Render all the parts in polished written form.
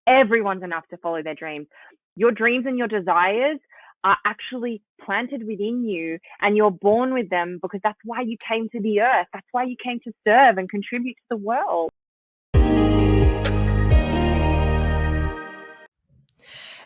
everyone's enough to follow their dreams. Your dreams and your desires are actually planted within you, and you're born with them because that's why you came to the earth. That's why you came to serve and contribute to the world.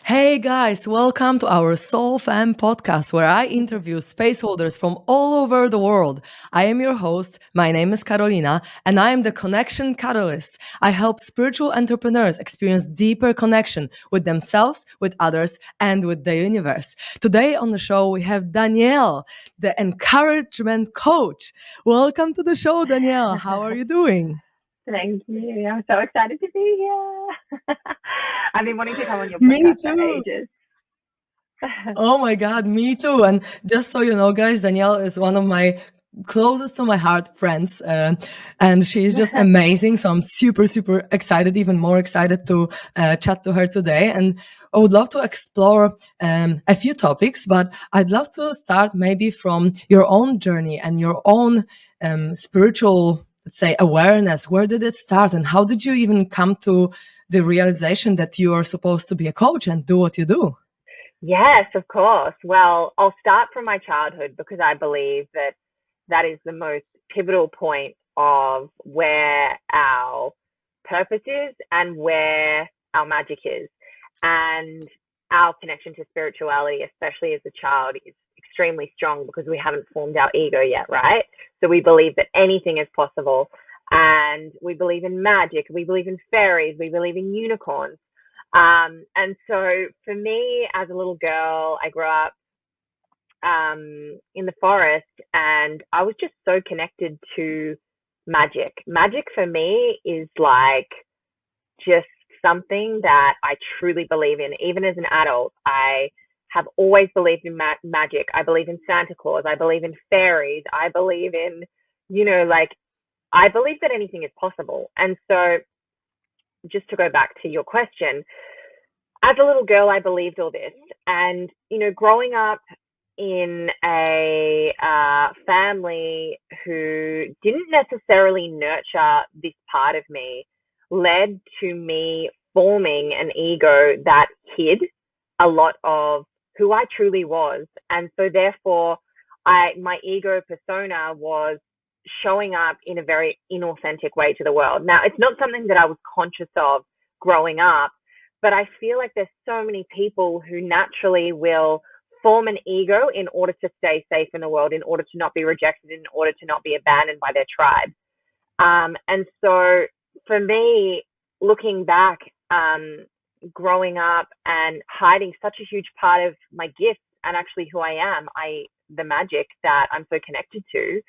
Hey guys, welcome to our SoulFam Podcast, where I interview space holders from all over the world. I am your host. My name is Karolina, and I am the connection catalyst. I help spiritual entrepreneurs experience deeper connection with themselves, with others, and with the universe. Today on the show, we have Danielle, the encouragement coach. Welcome to the show, Danielle. How are you doing? Thank you. I'm so excited to be here. I've been wanting to come on your Me podcast for too. ages. Oh my God, me too. And just so you know, guys, Danielle is one of my closest to my heart friends, and she's just amazing. So I'm super, super excited, even more excited to chat to her today. And I would love to explore a few topics, but I'd love to start maybe from your own journey and your own spiritual, let's say, awareness. Where did it start, and how did you even come to the realization that you are supposed to be a coach and do what you do? Yes, of course. Well, I'll start from my childhood because I believe that that is the most pivotal point of where our purpose is and where our magic is. And our connection to spirituality, especially as a child, is extremely strong because we haven't formed our ego yet, right? So we believe that anything is possible. And we believe in magic, we believe in fairies, we believe in unicorns. And so for me, as a little girl, I grew up in the forest, and I was just so connected to magic. Magic for me is like just something that I truly believe in. Even as an adult, I have always believed in magic. I believe in Santa Claus. I believe in fairies. I believe in, like, I believe that anything is possible. And so, just to go back to your question, as a little girl, I believed all this. And, growing up in a family who didn't necessarily nurture this part of me led to me forming an ego that hid a lot of who I truly was. And so therefore, my ego persona was showing up in a very inauthentic way to the world. Now, it's not something that I was conscious of growing up, but I feel like there's so many people who naturally will form an ego in order to stay safe in the world, in order to not be rejected, in order to not be abandoned by their tribe. And so for me, looking back, growing up and hiding such a huge part of my gifts and actually who I am, the magic that I'm so connected to,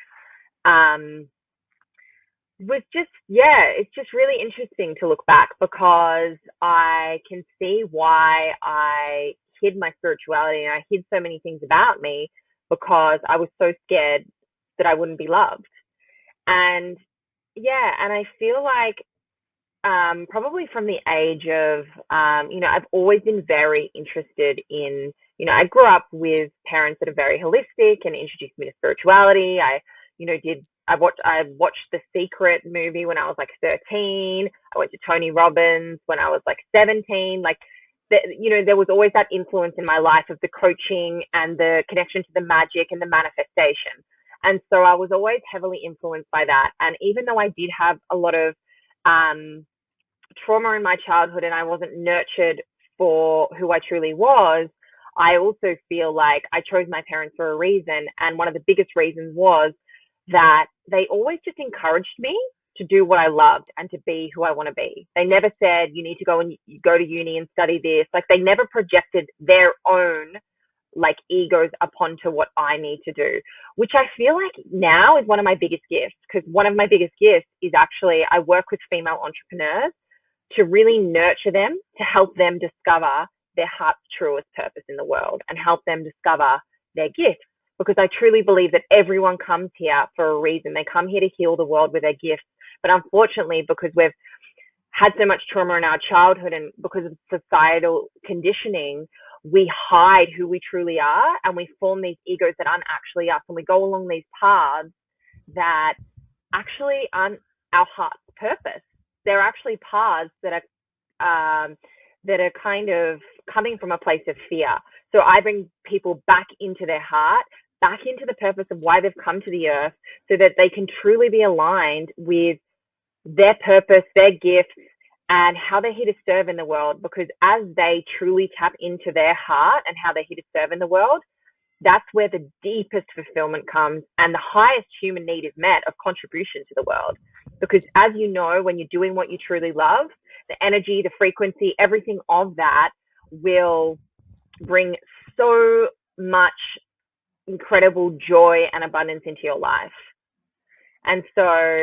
was just, yeah, it's just really interesting to look back because I can see why I hid my spirituality and I hid so many things about me because I was so scared that I wouldn't be loved. And yeah, and I feel like probably from the age of, I've always been very interested in, I grew up with parents that are very holistic and introduced me to spirituality. I watched the Secret movie when I was like 13. I went to Tony Robbins when I was like 17. Like, there was always that influence in my life of the coaching and the connection to the magic and the manifestation. And so I was always heavily influenced by that. And even though I did have a lot of trauma in my childhood and I wasn't nurtured for who I truly was, I also feel like I chose my parents for a reason. And one of the biggest reasons was that they always just encouraged me to do what I loved and to be who I want to be. They never said, you need to go to uni and study this. Like, they never projected their own like egos upon to what I need to do, which I feel like now is one of my biggest gifts, because one of my biggest gifts is actually I work with female entrepreneurs to really nurture them, to help them discover their heart's truest purpose in the world and help them discover their gifts. Because I truly believe that everyone comes here for a reason. They come here to heal the world with their gifts. But unfortunately, because we've had so much trauma in our childhood and because of societal conditioning, we hide who we truly are and we form these egos that aren't actually us. And we go along these paths that actually aren't our heart's purpose. They're actually paths that are that are kind of coming from a place of fear. So I bring people back into their heart, back into the purpose of why they've come to the earth, so that they can truly be aligned with their purpose, their gifts, and how they're here to serve in the world. Because as they truly tap into their heart and how they're here to serve in the world, that's where the deepest fulfillment comes and the highest human need is met of contribution to the world. Because as you know, when you're doing what you truly love, the energy, the frequency, everything of that will bring so much incredible joy and abundance into your life. And so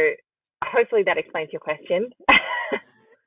hopefully that explains your question.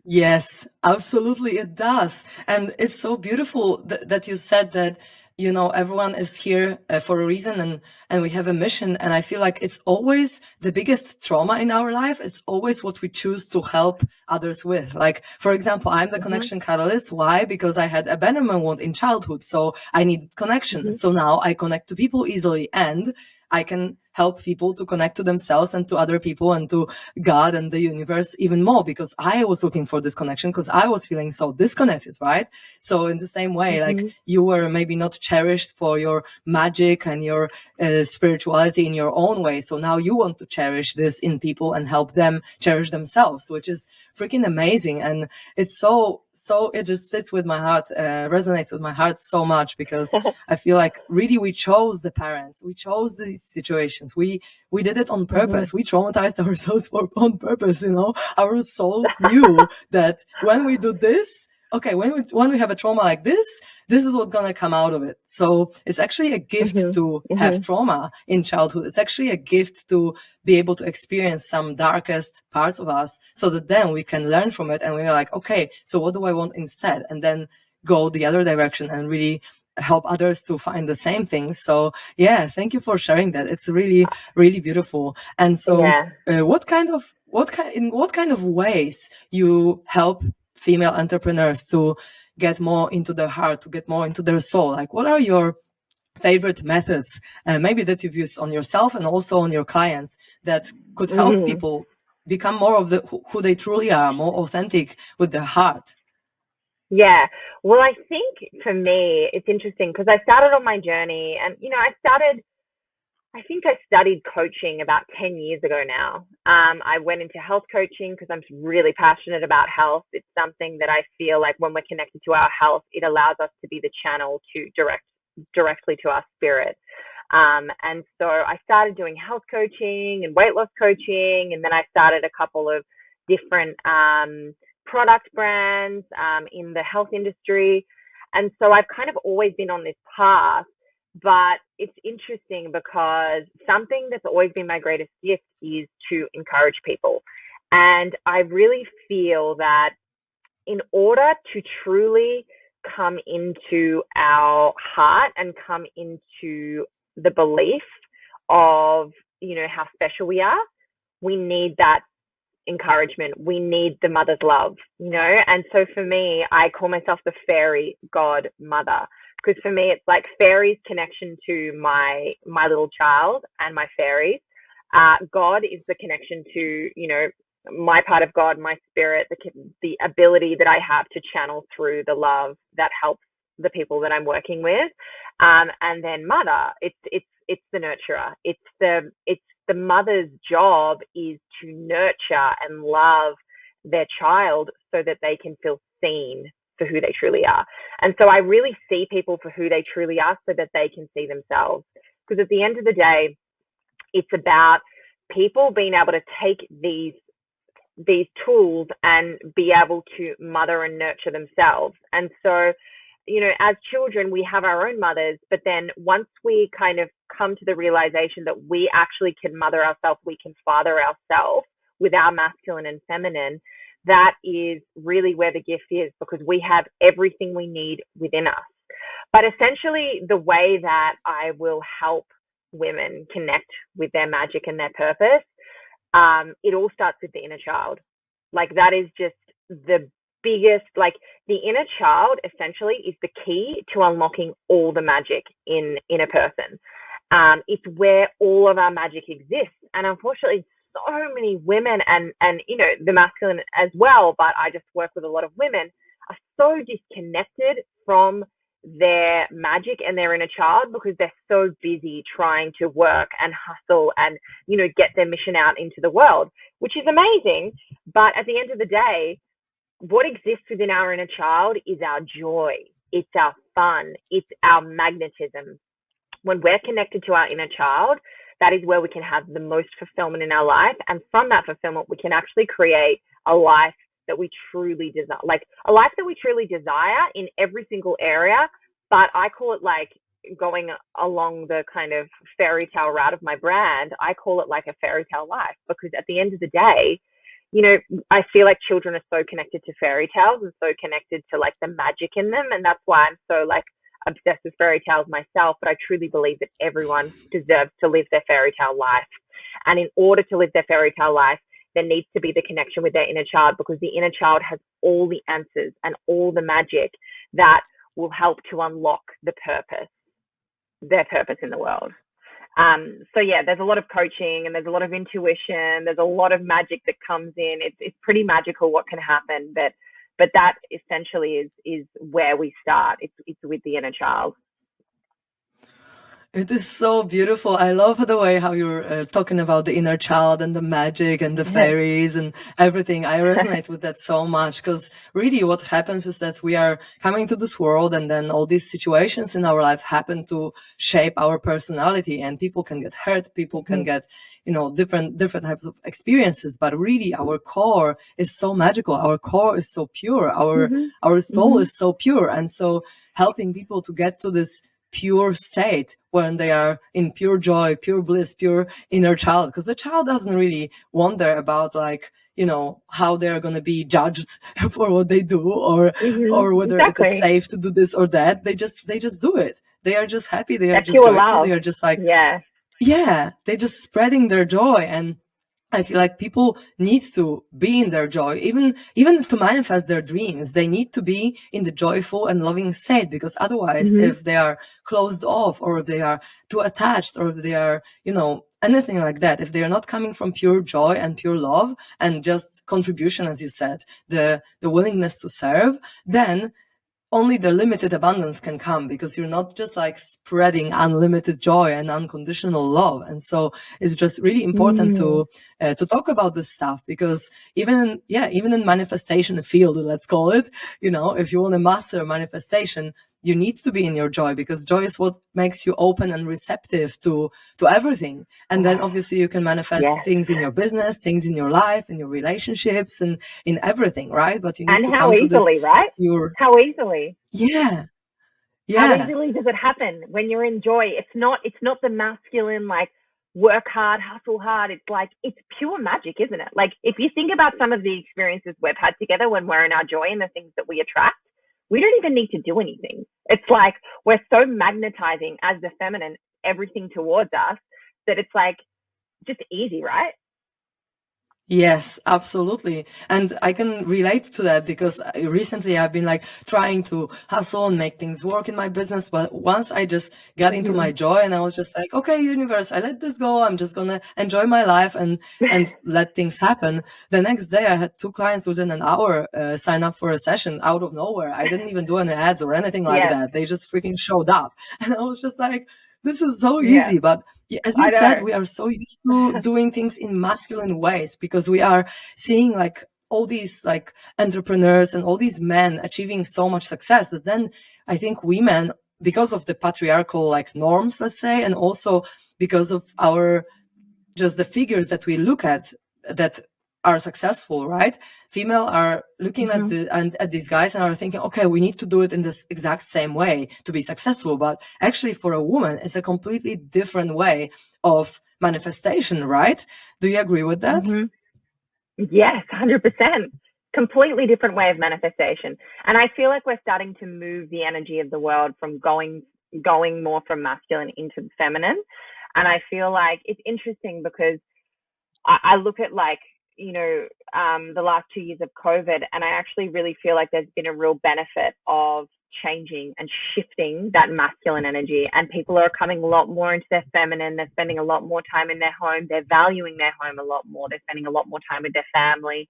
Yes, absolutely, it does. And it's so beautiful that you said that, you know, everyone is here for a reason, and we have a mission. And I feel like it's always the biggest trauma in our life. It's always what we choose to help others with. Like, for example, I'm the connection catalyst. Why? Because I had abandonment wound in childhood. So I needed connection. So now I connect to people easily, and I can help people to connect to themselves and to other people and to God and the universe even more, because I was looking for this connection because I was feeling so disconnected, right? So in the same way, like you were maybe not cherished for your magic and your spirituality in your own way. So now you want to cherish this in people and help them cherish themselves, which is freaking amazing. And it's so it just sits with my heart, resonates with my heart so much, because I feel like really we chose the parents, we chose these situations, we did it on purpose. We traumatized ourselves on purpose, you know. Our souls knew that when we do this, okay, when we have a trauma like this is what's going to come out of it. So it's actually a gift to have trauma in childhood. It's actually a gift to be able to experience some darkest parts of us, so that then we can learn from it. And we're like, okay, so what do I want instead? And then go the other direction and really help others to find the same things. So yeah, thank you for sharing that. It's really, really beautiful. And so in what kind of ways you help female entrepreneurs to get more into their heart, to get more into their soul? Like, what are your favorite methods, maybe that you've used on yourself and also on your clients, that could help people become more of who they truly are, more authentic with their heart? Yeah. Well, I think for me, it's interesting because I started on my journey, and, you know, I think I studied coaching about 10 years ago now. I went into health coaching because I'm really passionate about health. It's something that I feel like when we're connected to our health, it allows us to be the channel to directly to our spirit. And so I started doing health coaching and weight loss coaching, and then I started a couple of different product brands in the health industry. And so I've kind of always been on this path. But it's interesting because something that's always been my greatest gift is to encourage people. And I really feel that in order to truly come into our heart and come into the belief of, you know, how special we are, we need that encouragement. We need the mother's love, you know. And so for me, I call myself the fairy god mother, because for me, it's like fairies' connection to my little child and my fairies. God is the connection to, you know, my part of God, my spirit, the ability that I have to channel through the love that helps the people that I'm working with. And then mother, it's the nurturer. It's the mother's job is to nurture and love their child so that they can feel seen for who they truly are. And so I really see people for who they truly are so that they can see themselves. Because at the end of the day, it's about people being able to take these tools and be able to mother and nurture themselves. And so, you know, as children, we have our own mothers, but then once we kind of come to the realization that we actually can mother ourselves, we can father ourselves with our masculine and feminine, that is really where the gift is, because we have everything we need within us. But essentially, the way that I will help women connect with their magic and their purpose, it all starts with the inner child. Like, that is just the biggest, like, the inner child essentially is the key to unlocking all the magic in a person. It's where all of our magic exists. And unfortunately, so many women and, you know, the masculine as well, but I just work with a lot of women, are so disconnected from their magic and their inner child because they're so busy trying to work and hustle and, get their mission out into the world, which is amazing. But at the end of the day, what exists within our inner child is our joy. It's our fun. It's our magnetism. When we're connected to our inner child, that is where we can have the most fulfillment in our life. And from that fulfillment, we can actually create a life that we truly desire, like a life that we truly desire in every single area. But I call it like going along the kind of fairy tale route of my brand. I call it like a fairy tale life, because at the end of the day, I feel like children are so connected to fairy tales and so connected to like the magic in them. And that's why I'm so like obsessed with fairy tales myself. But I truly believe that everyone deserves to live their fairy tale life. And in order to live their fairy tale life, there needs to be the connection with their inner child, because the inner child has all the answers and all the magic that will help to unlock their purpose in the world. So yeah, there's a lot of coaching and there's a lot of intuition. There's a lot of magic that comes in. It's pretty magical what can happen, but that essentially is where we start. It's with the inner child. It is so beautiful. I love the way how you're talking about the inner child and the magic and the fairies and everything. I resonate with that so much, because really what happens is that we are coming to this world, and then all these situations in our life happen to shape our personality, and people can get hurt. People can get, different types of experiences. But really our core is so magical. Our core is so pure. Our soul is so pure. And so helping people to get to this pure state when they are in pure joy, pure bliss, pure inner child, because the child doesn't really wonder about how they're going to be judged for what they do, or whether it is safe to do this or that. They just do it. They are just happy. They are just joyful. Love. They are just like, they're just spreading their joy. And I feel like people need to be in their joy, even to manifest their dreams. They need to be in the joyful and loving state, because otherwise, if they are closed off, or if they are too attached, or if they are, anything like that, if they are not coming from pure joy and pure love and just contribution, as you said, the willingness to serve, then only the limited abundance can come, because you're not just like spreading unlimited joy and unconditional love. And so it's just really important to talk about this stuff, because even in manifestation field, let's call it, if you want to master manifestation, you need to be in your joy, because joy is what makes you open and receptive to everything. And then obviously you can manifest things in your business, things in your life, in your relationships, and in everything, right? But you need to come to this, right? How easily? Yeah. How easily does it happen when you're in joy? It's not the masculine, like, work hard, hustle hard. It's like, it's pure magic, isn't it? Like, if you think about some of the experiences we've had together when we're in our joy and the things that we attract, we don't even need to do anything. It's like we're so magnetizing as the feminine everything towards us that it's like just easy, right? Yes, absolutely. And I can relate to that, because recently I've been like trying to hustle and make things work in my business. But once I just got into my joy, and I was just like, okay, universe, I let this go. I'm just going to enjoy my life and let things happen. The next day I had 2 clients within an hour sign up for a session out of nowhere. I didn't even do any ads or anything like that. They just freaking showed up. And I was just like, this is so easy. But as you said, we are so used to doing things in masculine ways, because we are seeing like all these like entrepreneurs and all these men achieving so much success, that then I think women, because of the patriarchal like norms, let's say, and also because of our just the figures that we look at that are successful, right? Female are looking at these guys and are thinking, okay, we need to do it in this exact same way to be successful. But actually for a woman, it's a completely different way of manifestation, right? Do you agree with that? Yes, 100%. Completely different way of manifestation. And I feel like we're starting to move the energy of the world from going more from masculine into feminine. And I feel like it's interesting, because I look at like, the last 2 years of COVID, and I actually really feel like there's been a real benefit of changing and shifting that masculine energy, and people are coming a lot more into their feminine. They're spending a lot more time in their home. They're valuing their home a lot more. They're spending a lot more time with their family,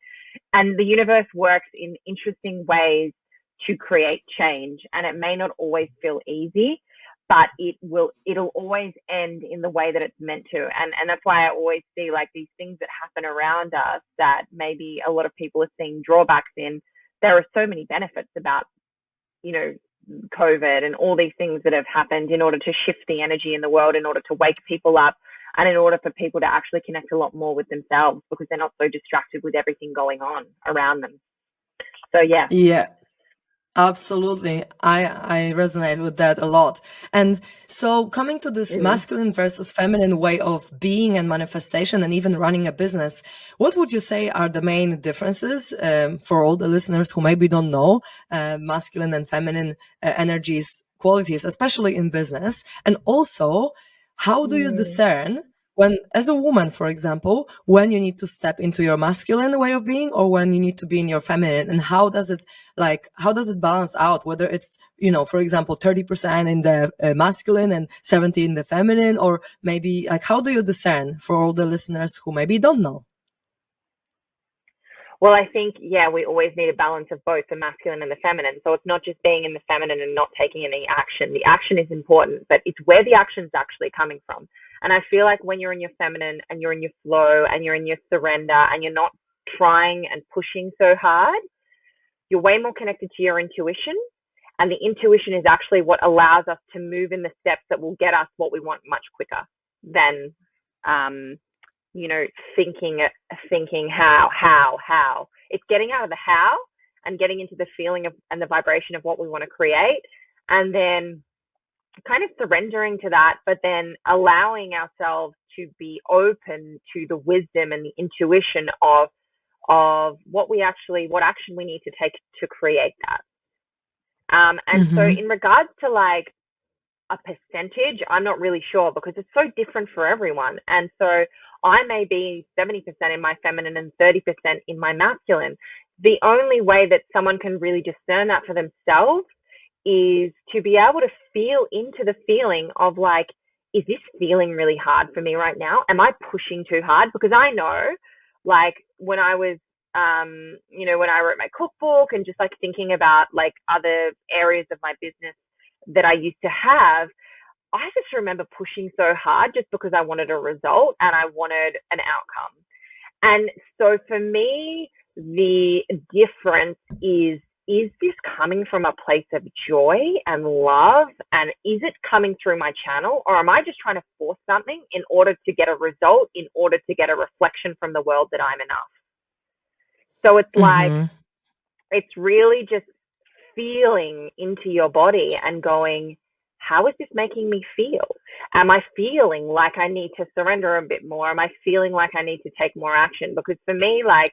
and the universe works in interesting ways to create change. And it may not always feel easy, but it'll always end in the way that it's meant to. And that's why I always see like these things that happen around us that maybe a lot of people are seeing drawbacks in. There are so many benefits about, COVID and all these things that have happened in order to shift the energy in the world, in order to wake people up, and in order for people to actually connect a lot more with themselves, because they're not so distracted with everything going on around them. So yeah. Yeah. Absolutely. I resonate with that a lot. And so coming to this masculine versus feminine way of being and manifestation and even running a business, what would you say are the main differences for all the listeners who maybe don't know masculine and feminine energies, qualities, especially in business? And also, how do you discern when, as a woman, for example, when you need to step into your masculine way of being or when you need to be in your feminine, and how does it balance out, whether it's, for example, 30% in the masculine and 70 in the feminine, or maybe like, how do you discern for all the listeners who maybe don't know? Well, I think, we always need a balance of both the masculine and the feminine. So it's not just being in the feminine and not taking any action. The action is important, but it's where the action's actually coming from. And I feel like when you're in your feminine and you're in your flow and you're in your surrender and you're not trying and pushing so hard, you're way more connected to your intuition. And the intuition is actually what allows us to move in the steps that will get us what we want much quicker than, thinking how. It's getting out of the how and getting into the feeling of and the vibration of what we want to create, and then kind of surrendering to that, but then allowing ourselves to be open to the wisdom and the intuition of what action we need to take to create that. And so in regards to like a percentage, I'm not really sure, because it's so different for everyone. And so I may be 70% in my feminine and 30% in my masculine. The only way that someone can really discern that for themselves is to be able to feel into the feeling of like, is this feeling really hard for me right now? Am I pushing too hard? Because I know, like, when I was, when I wrote my cookbook and just like thinking about like other areas of my business that I used to have, I just remember pushing so hard just because I wanted a result and I wanted an outcome. And so for me, the difference is this coming from a place of joy and love? And is it coming through my channel? Or am I just trying to force something in order to get a result, in order to get a reflection from the world that I'm enough? So it's like, it's really just feeling into your body and going, how is this making me feel? Am I feeling like I need to surrender a bit more? Am I feeling like I need to take more action? Because for me, like,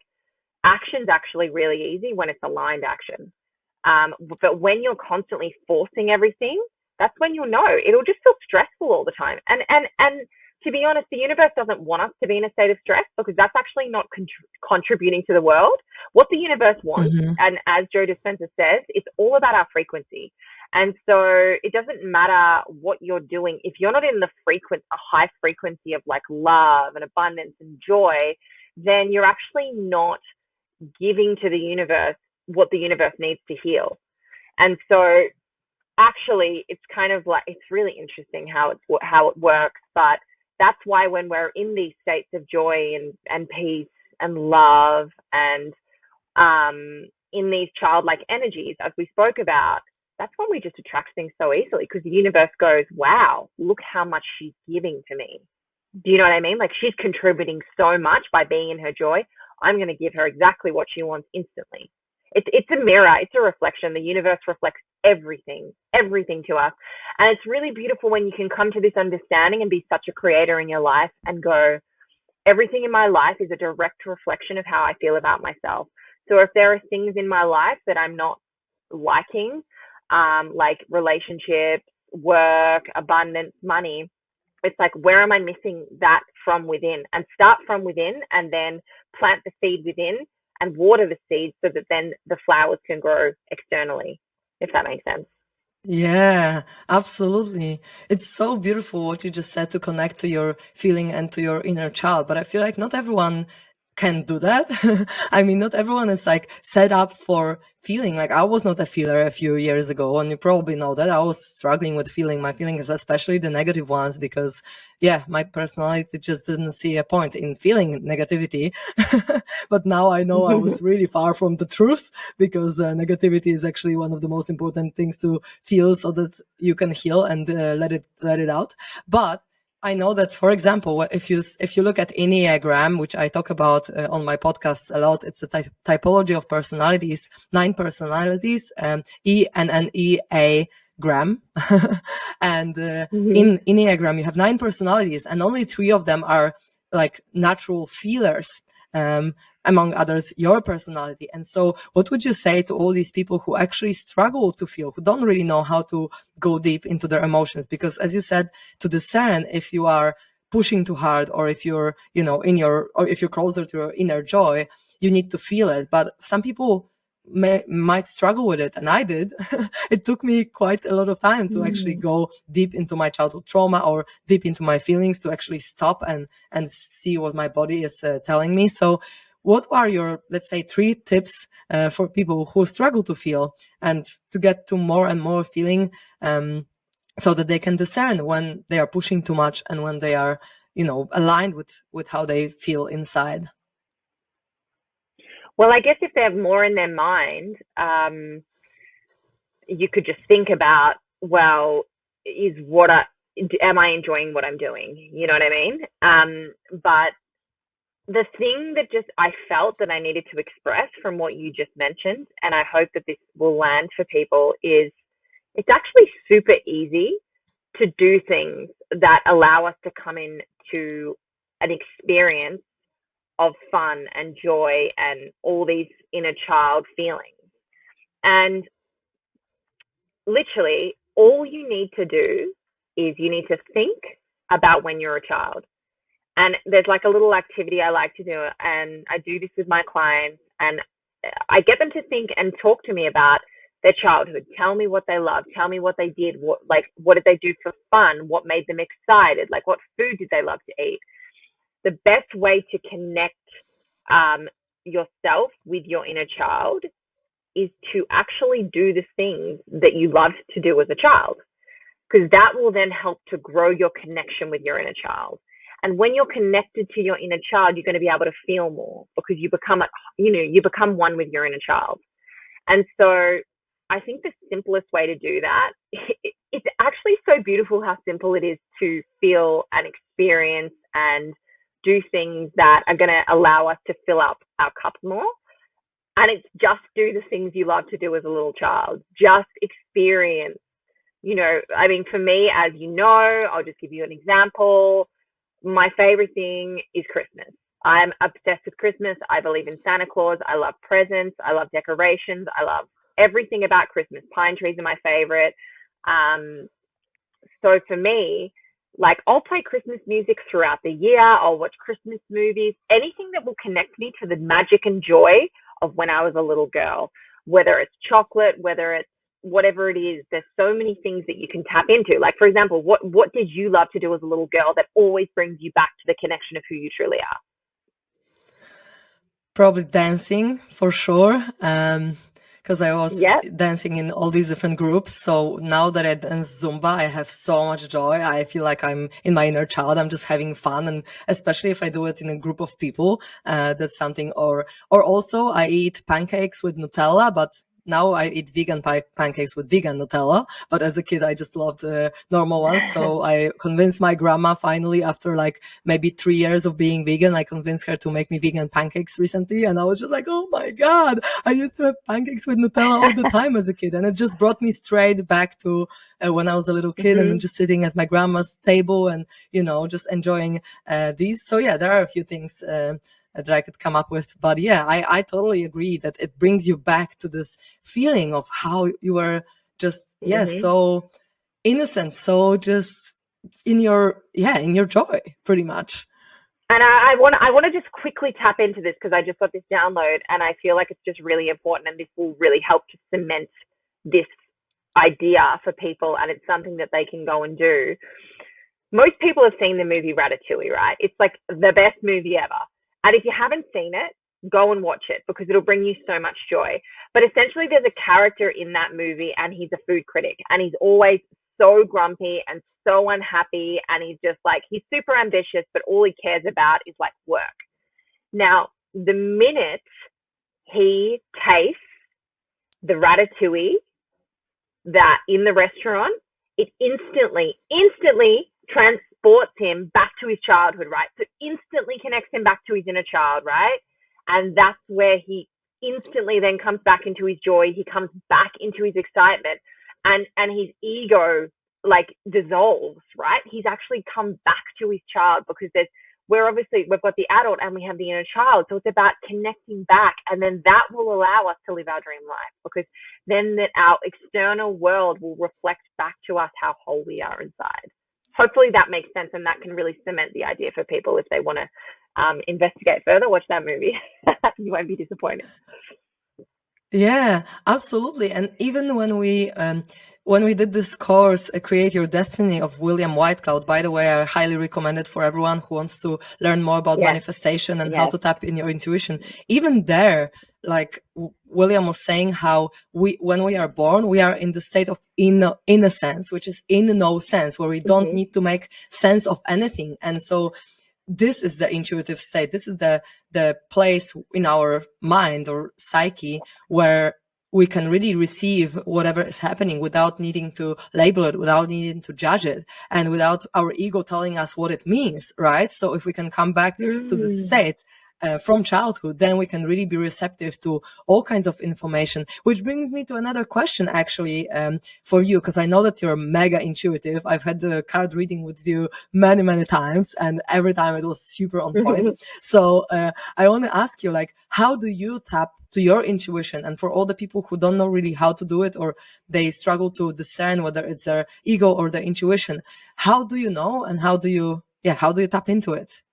action's actually really easy when it's aligned action. But when you're constantly forcing everything, that's when you'll know. It'll just feel stressful all the time. And to be honest, the universe doesn't want us to be in a state of stress, because that's actually not contributing to the world. What the universe wants, and as Joe Dispenza says, it's all about our frequency. And so it doesn't matter what you're doing. If you're not in a high frequency of like love and abundance and joy, then you're actually not giving to the universe what the universe needs to heal. And so actually it's kind of like, it's really interesting how it works. But that's why when we're in these states of joy and peace and love and in these childlike energies, as we spoke about, that's when we just attract things so easily, because the universe goes, wow, look how much she's giving to me. Do you know what I mean? Like, she's contributing so much by being in her joy. I'm going to give her exactly what she wants instantly. It's a mirror. It's a reflection. The universe reflects everything to us. And it's really beautiful when you can come to this understanding and be such a creator in your life and go, everything in my life is a direct reflection of how I feel about myself. So if there are things in my life that I'm not liking, like relationships, work, abundance, money, it's like, where am I missing that from within? And start from within, and then plant the seed within and water the seed so that then the flowers can grow externally, if that makes sense. Yeah, absolutely. It's so beautiful what you just said, to connect to your feeling and to your inner child. But I feel like not everyone can do that. I mean, not everyone is like set up for feeling. Like, I was not a feeler a few years ago, and you probably know that I was struggling with feeling my feelings, especially the negative ones, because yeah, my personality just didn't see a point in feeling negativity. But now I know I was really far from the truth, because negativity is actually one of the most important things to feel so that you can heal and let it out. But I know that, for example, if you look at Enneagram, which I talk about on my podcasts a lot, it's a typology of personalities, 9 personalities, ENNEA-gram. And in Enneagram, you have 9 personalities, and only 3 of them are like natural feelers. Among others, your personality. And so what would you say to all these people who actually struggle to feel, who don't really know how to go deep into their emotions? Because as you said, to discern if you are pushing too hard, or if you're, or if you're closer to your inner joy, you need to feel it. But some people might struggle with it, and I did. It took me quite a lot of time to actually go deep into my childhood trauma, or deep into my feelings, to actually stop and see what my body is telling me. So what are your, let's say, 3 tips for people who struggle to feel and to get to more and more feeling, so that they can discern when they are pushing too much and when they are, aligned with how they feel inside? Well, I guess if they have more in their mind, you could just think about, well, am I enjoying what I'm doing? You know what I mean? But the thing that just I felt that I needed to express from what you just mentioned, and I hope that this will land for people, is it's actually super easy to do things that allow us to come into an experience of fun and joy and all these inner child feelings. And literally, all you need to do is you need to think about when you're a child. And there's like a little activity I like to do, and I do this with my clients, and I get them to think and talk to me about their childhood. Tell me what they loved. Tell me what they did. What did they do for fun? What made them excited? Like, what food did they love to eat? The best way to connect yourself with your inner child is to actually do the things that you loved to do as a child, because that will then help to grow your connection with your inner child. And when you're connected to your inner child, you're going to be able to feel more, because you become one with your inner child. And so I think the simplest way to do that, it's actually so beautiful how simple it is to feel and experience and do things that are going to allow us to fill up our cups more. And it's just do the things you love to do as a little child. Just experience, I mean, for me, as you know, I'll just give you an example. My favorite thing is Christmas. I'm obsessed with Christmas. I believe in Santa Claus. I love presents. I love decorations. I love everything about Christmas. Pine trees are my favorite. So for me, like, I'll play Christmas music throughout the year. I'll watch Christmas movies, anything that will connect me to the magic and joy of when I was a little girl, whether it's chocolate, whether it's whatever it is. There's so many things that you can tap into. Like, for example, what did you love to do as a little girl that always brings you back to the connection of who you truly are? Probably dancing, for sure. Because I was dancing in all these different groups. So now that I dance Zumba, I have so much joy. I feel like I'm in my inner child. I'm just having fun. And especially if I do it in a group of people, that's something. Or also I eat pancakes with Nutella, but now I eat vegan pancakes with vegan Nutella, but as a kid, I just loved the normal ones. So I convinced my grandma finally, after like maybe 3 years of being vegan, I convinced her to make me vegan pancakes recently. And I was just like, oh my God, I used to have pancakes with Nutella all the time as a kid. And it just brought me straight back to when I was a little kid, and just sitting at my grandma's table and, just enjoying these. So yeah, there are a few things that I could come up with. But yeah, I totally agree that it brings you back to this feeling of how you were just, so innocent, so just in your joy, pretty much. And I want to just quickly tap into this, because I just got this download, and I feel like it's just really important, and this will really help to cement this idea for people, and it's something that they can go and do. Most people have seen the movie Ratatouille, right? It's like the best movie ever. And if you haven't seen it, go and watch it because it'll bring you so much joy. But essentially, there's a character in that movie, and he's a food critic, and he's always so grumpy and so unhappy, and he's just like, he's super ambitious, but all he cares about is like work. Now, the minute he tastes the ratatouille that in the restaurant, it instantly transports him back to his childhood, right? So instantly connects him back to his inner child, right? And that's where he instantly then comes back into his joy. He comes back into his excitement, and his ego like dissolves, right? He's actually come back to his child because we've got the adult and we have the inner child. So it's about connecting back, and then that will allow us to live our dream life, because then that our external world will reflect back to us how whole we are inside. Hopefully that makes sense, and that can really cement the idea for people if they want to investigate further. Watch that movie. You won't be disappointed. Yeah, absolutely. And even when we did this course, Create Your Destiny of William Whitecloud, by the way, I highly recommend it for everyone who wants to learn more about manifestation and how to tap in your intuition. Even there, like William was saying, how when we are born, we are in the state of innocence, which is in no sense, where we don't need to make sense of anything. And so this is the intuitive state. This is the place in our mind or psyche where we can really receive whatever is happening without needing to label it, without needing to judge it, and without our ego telling us what it means, right? So if we can come back to the state from childhood, then we can really be receptive to all kinds of information, which brings me to another question actually for you, because I know that you're mega intuitive. I've had the card reading with you many times, and every time it was super on point. So I want to ask you, like, how do you tap to your intuition? And for all the people who don't know really how to do it, or they struggle to discern whether it's their ego or their intuition, how do you know, and how do you tap into it?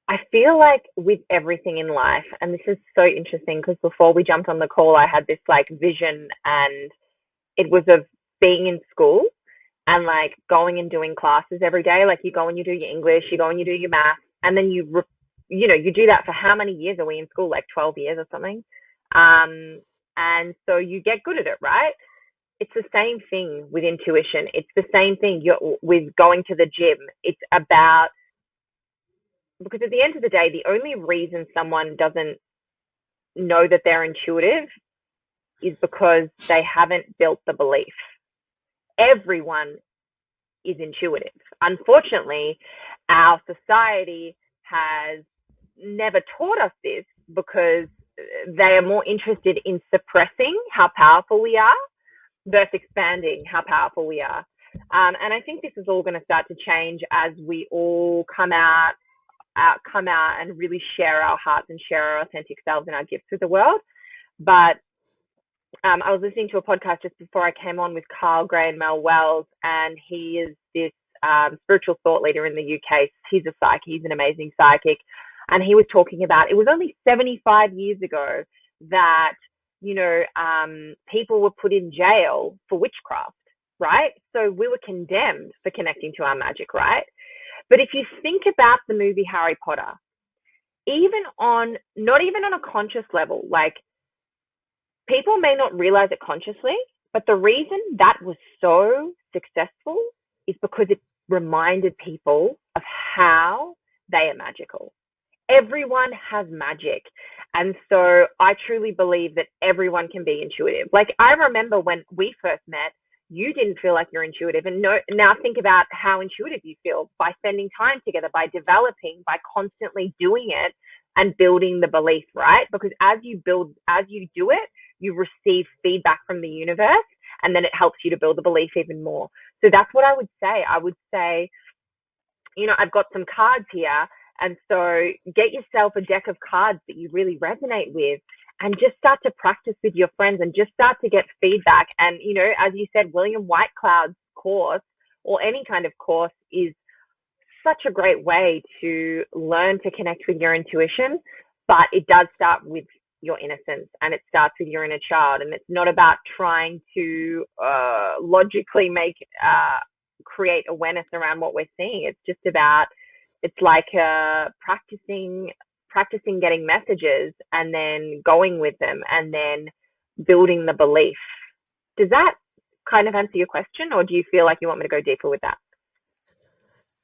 I feel like with everything in life, and this is so interesting because before we jumped on the call, I had this like vision, and it was of being in school and like going and doing classes every day. Like you go and you do your English, you go and you do your math, and then you do that for how many years are we in school? Like 12 years or something. And so you get good at it, right? It's the same thing with intuition. It's the same thing with going to the gym. It's about, because at the end of the day, the only reason someone doesn't know that they're intuitive is because they haven't built the belief. Everyone is intuitive. Unfortunately, our society has never taught us this because they are more interested in suppressing how powerful we are versus expanding how powerful we are. And I think this is all going to start to change as we all come out and really share our hearts and share our authentic selves and our gifts with the world. But I was listening to a podcast just before I came on with Carl Gray and Mel Wells, and he is this spiritual thought leader in the UK. He's a psychic. He's an amazing psychic. And he was talking about, it was only 75 years ago that, people were put in jail for witchcraft, right? So we were condemned for connecting to our magic, right? But if you think about the movie Harry Potter, not even on a conscious level, like people may not realize it consciously, but the reason that was so successful is because it reminded people of how they are magical. Everyone has magic. And so I truly believe that everyone can be intuitive. Like I remember when we first met, you didn't feel like you're intuitive. And now think about how intuitive you feel by spending time together, by developing, by constantly doing it and building the belief, right? Because as you do it, you receive feedback from the universe, and then it helps you to build the belief even more. So that's what I would say. I would say, I've got some cards here. And so get yourself a deck of cards that you really resonate with, and just start to practice with your friends and just start to get feedback. And, as you said, William Whitecloud's course, or any kind of course, is such a great way to learn to connect with your intuition. But it does start with your innocence, and it starts with your inner child. And it's not about trying to logically create awareness around what we're seeing. It's just about It's like practicing getting messages and then going with them and then building the belief. Does that kind of answer your question, or do you feel like you want me to go deeper with that?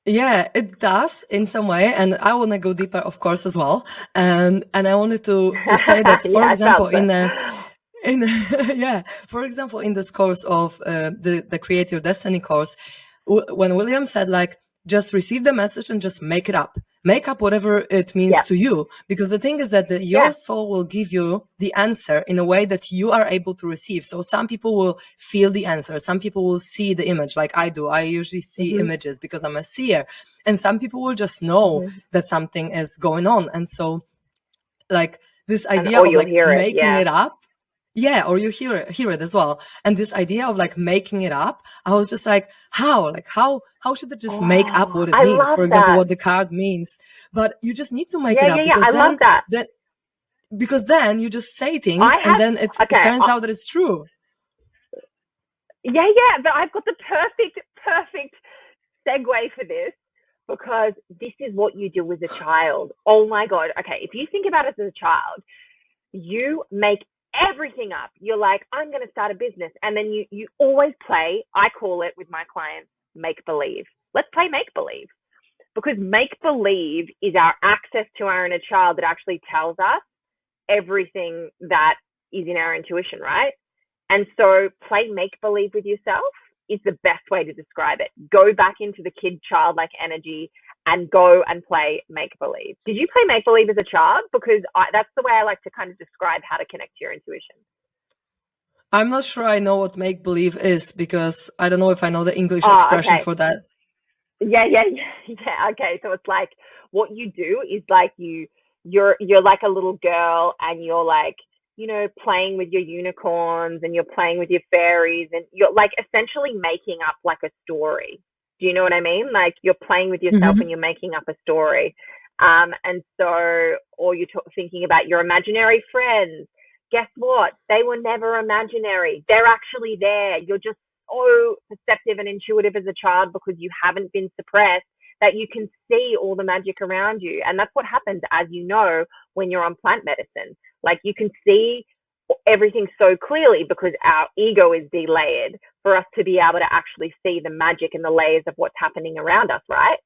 Yeah, it does in some way, and I want to go deeper, of course, as well. And I wanted to say that, for example, yeah, for example, in this course of the Create Your Destiny course, when William said like, just receive the message and just make it up. Make up whatever it means to you. Because the thing is that your soul will give you the answer in a way that you are able to receive. So some people will feel the answer. Some people will see the image like I do. I usually see images because I'm a seer. And some people will just know that something is going on. And so like this idea of like making it up. Yeah, or you hear it as well. And this idea of like making it up, I was just like, how should it just make up what it means? For example, what the card means. But you just need to make it up because I love that. Because then you just say things and then it turns out that it's true. Yeah, but I've got the perfect segue for this, because this is what you do as a child. Oh my God. Okay, if you think about it as a child, you make everything up. You're like, I'm going to start a business. And then you always play, I call it with my clients, make believe. Let's play make believe, because make believe is our access to our inner child that actually tells us everything that is in our intuition, right? And so play make believe with yourself is the best way to describe it. Go back into the kid childlike energy and go and play make believe. Did you play make believe as a child? Because that's the way I like to kind of describe how to connect to your intuition. I'm not sure I know what make believe is, because I don't know if I know the English expression for that. Yeah. Okay, so it's like what you do is like you're like a little girl and you're like, you know, playing with your unicorns and you're playing with your fairies and you're like essentially making up like a story. Do you know what I mean? Like you're playing with yourself and you're making up a story. And so, or you're thinking about your imaginary friends. Guess what? They were never imaginary. They're actually there. You're just so perceptive and intuitive as a child because you haven't been suppressed, that you can see all the magic around you. And that's what happens, as you know, when you're on plant medicine. Like you can see everything so clearly because our ego is delayered for us to be able to actually see the magic and the layers of what's happening around us, right?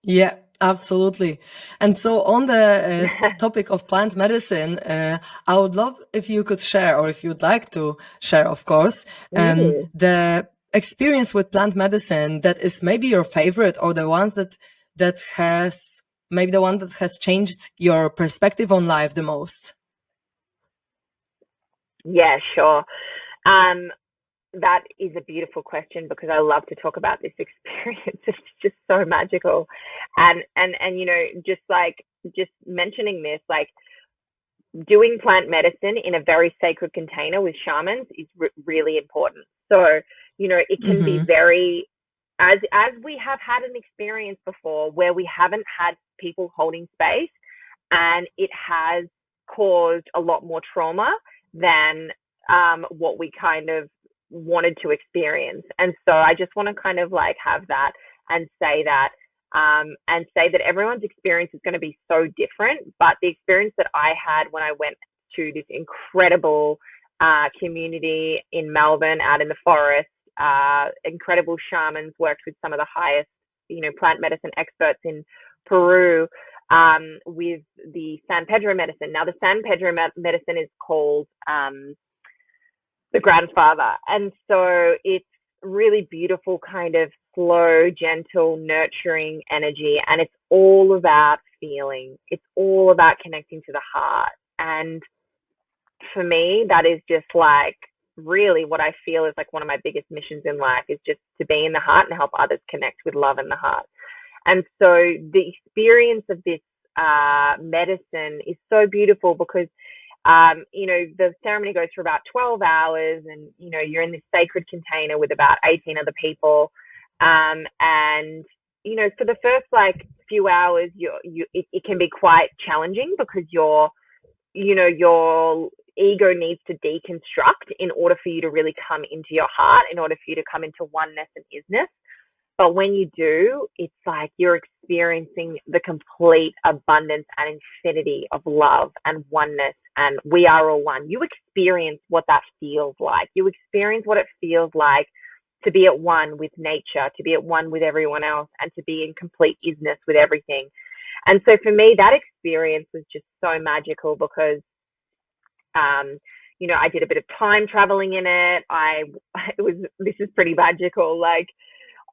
Yeah, absolutely. And so on the topic of plant medicine, I would love if you could share, or if you'd like to share, of course, the experience with plant medicine that is maybe your favorite, or the ones that has maybe the one that has changed your perspective on life the most. Yeah, sure. That is a beautiful question because I love to talk about this experience. It's just so magical. And you know, just mentioning this, like doing plant medicine in a very sacred container with shamans is really important. So, you know, it can be very, as we have had an experience before where we haven't had people holding space, and it has caused a lot more trauma than what we kind of wanted to experience. And so I just want to kind of like have that and say that everyone's experience is going to be so different. But the experience that I had when I went to this incredible community in Melbourne out in the forest, incredible shamans, worked with some of the highest, you know, plant medicine experts in Peru, with the San Pedro medicine. Now the San Pedro medicine is called the grandfather. And so it's really beautiful, kind of slow, gentle, nurturing energy. And it's all about feeling. It's all about connecting to the heart. And for me, that is just like really what I feel is like one of my biggest missions in life, is just to be in the heart and help others connect with love in the heart. And so the experience of this medicine is so beautiful because you know, the ceremony goes for about 12 hours and, you know, you're in this sacred container with about 18 other people. And, you know, for the first like few hours, it can be quite challenging because your ego needs to deconstruct in order for you to really come into your heart, in order for you to come into oneness and isness. But when you do, it's like you're experiencing the complete abundance and infinity of love and oneness, and we are all one. You experience what that feels like. You experience what it feels like to be at one with nature, to be at one with everyone else, and to be in complete isness with everything. And so for me, that experience was just so magical because, I did a bit of time traveling in it. This is pretty magical. Like,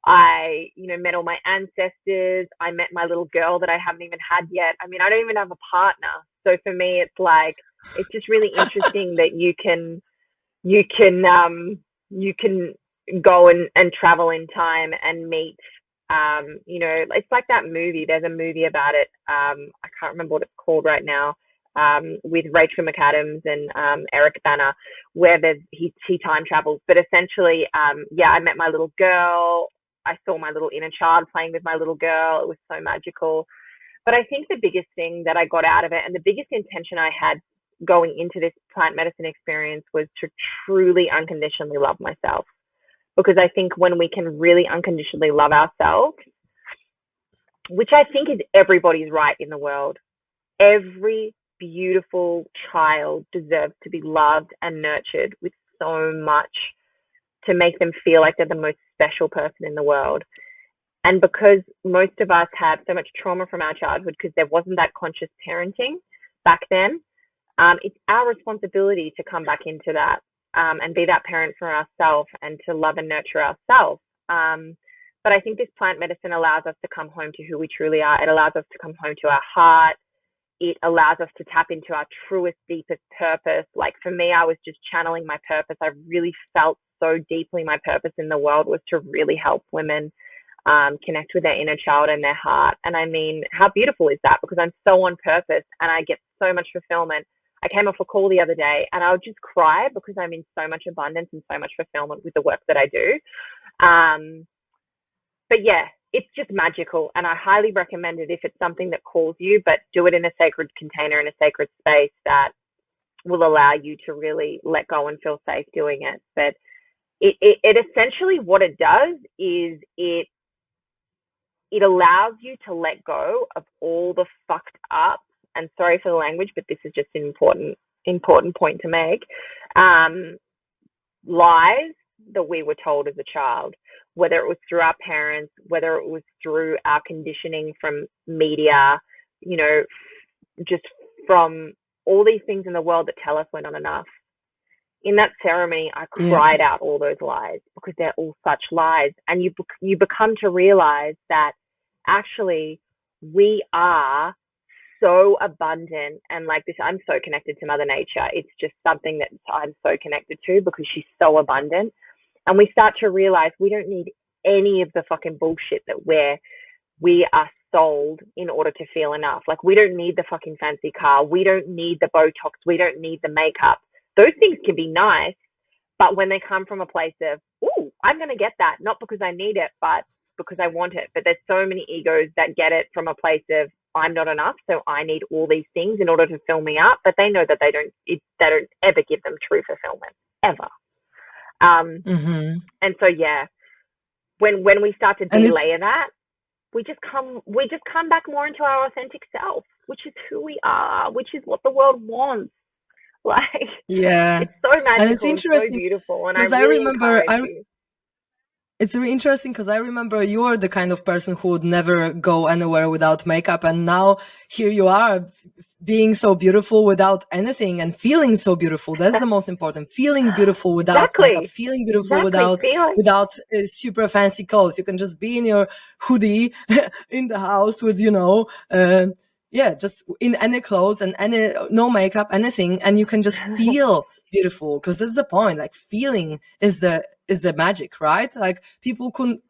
I, met all my ancestors. I met my little girl that I haven't even had yet. I mean, I don't even have a partner. So for me, it's like, it's just really interesting that you can go and travel in time and meet, it's like that movie. There's a movie about it. I can't remember what it's called right now. With Rachel McAdams and Eric Bana, where he time travels. But essentially, I met my little girl. I saw my little inner child playing with my little girl. It was so magical. But I think the biggest thing that I got out of it, and the biggest intention I had going into this plant medicine experience, was to truly unconditionally love myself. Because I think when we can really unconditionally love ourselves, which I think is everybody's right in the world, every beautiful child deserves to be loved and nurtured with so much to make them feel like they're the most special person in the world. And because most of us have so much trauma from our childhood because there wasn't that conscious parenting back then, it's our responsibility to come back into that and be that parent for ourselves and to love and nurture ourselves. But I think this plant medicine allows us to come home to who we truly are. It allows us to come home to our heart. It allows us to tap into our truest, deepest purpose. Like for me, I was just channeling my purpose. I really felt so deeply my purpose in the world was to really help women connect with their inner child and their heart. And I mean, how beautiful is that? Because I'm so on purpose and I get so much fulfillment. I came off a call the other day and I would just cry because I'm in so much abundance and so much fulfillment with the work that I do. But yeah, it's just magical, and I highly recommend it if it's something that calls you, but do it in a sacred container, in a sacred space that will allow you to really let go and feel safe doing it. But it essentially, what it does is it allows you to let go of all the fucked up, and sorry for the language, but this is just an important point to make, lies that we were told as a child, whether it was through our parents, whether it was through our conditioning from media, just from all these things in the world that tell us we're not enough. In that ceremony, I cried out all those lies because they're all such lies. And you become to realize that actually we are so abundant, and like this, I'm so connected to Mother Nature. It's just something that I'm so connected to because she's so abundant. And we start to realize we don't need any of the fucking bullshit that we are sold in order to feel enough. Like, we don't need the fucking fancy car. We don't need the Botox. We don't need the makeup. Those things can be nice, but when they come from a place of, ooh, I'm going to get that, not because I need it, but because I want it. But there's so many egos that get it from a place of, I'm not enough, so I need all these things in order to fill me up. But they know that they don't ever give them true fulfillment, ever. And so, yeah, when we start to delayer that, we just come back more into our authentic self, which is who we are, which is what the world wants. Like, it's so magical, and it's interesting, so beautiful, and I really encourage you. It's really interesting because I remember you were the kind of person who would never go anywhere without makeup, and now here you are being so beautiful without anything and feeling so beautiful. That's the most important. Feeling beautiful without makeup, feeling beautiful without super fancy clothes. You can just be in your hoodie in the house with, just in any clothes and no makeup, anything, and you can just feel beautiful, because that's the point. Like, feeling is the magic, right? Like, people could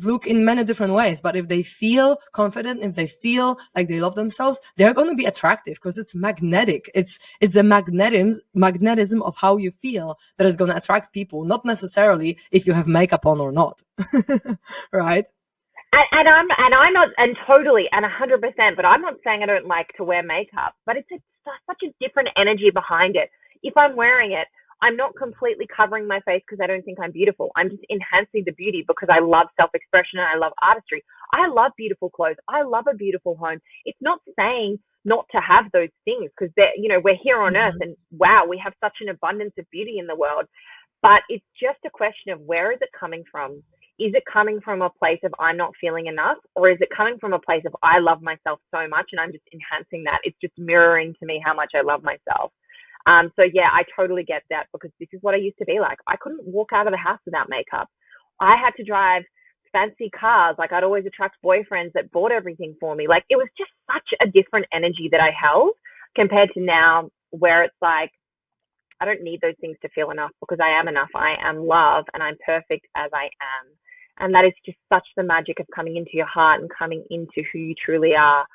look in many different ways, but if they feel confident, if they feel like they love themselves, they're going to be attractive because it's magnetic. It's the magnetism of how you feel that is going to attract people, not necessarily if you have makeup on or not. Right? And I'm not, and totally, and 100%, but I'm not saying I don't like to wear makeup, but it's such a different energy behind it. If I'm wearing it, I'm not completely covering my face because I don't think I'm beautiful. I'm just enhancing the beauty because I love self-expression and I love artistry. I love beautiful clothes. I love a beautiful home. It's not saying not to have those things because we're here on earth and wow, we have such an abundance of beauty in the world. But it's just a question of where is it coming from? Is it coming from a place of I'm not feeling enough, or is it coming from a place of I love myself so much and I'm just enhancing that? It's just mirroring to me how much I love myself. So yeah, I totally get that because this is what I used to be like. I couldn't walk out of the house without makeup. I had to drive fancy cars. Like I'd always attract boyfriends that bought everything for me. Like it was just such a different energy that I held compared to now where it's like, I don't need those things to feel enough because I am enough. I am love and I'm perfect as I am. And that is just such the magic of coming into your heart and coming into who you truly are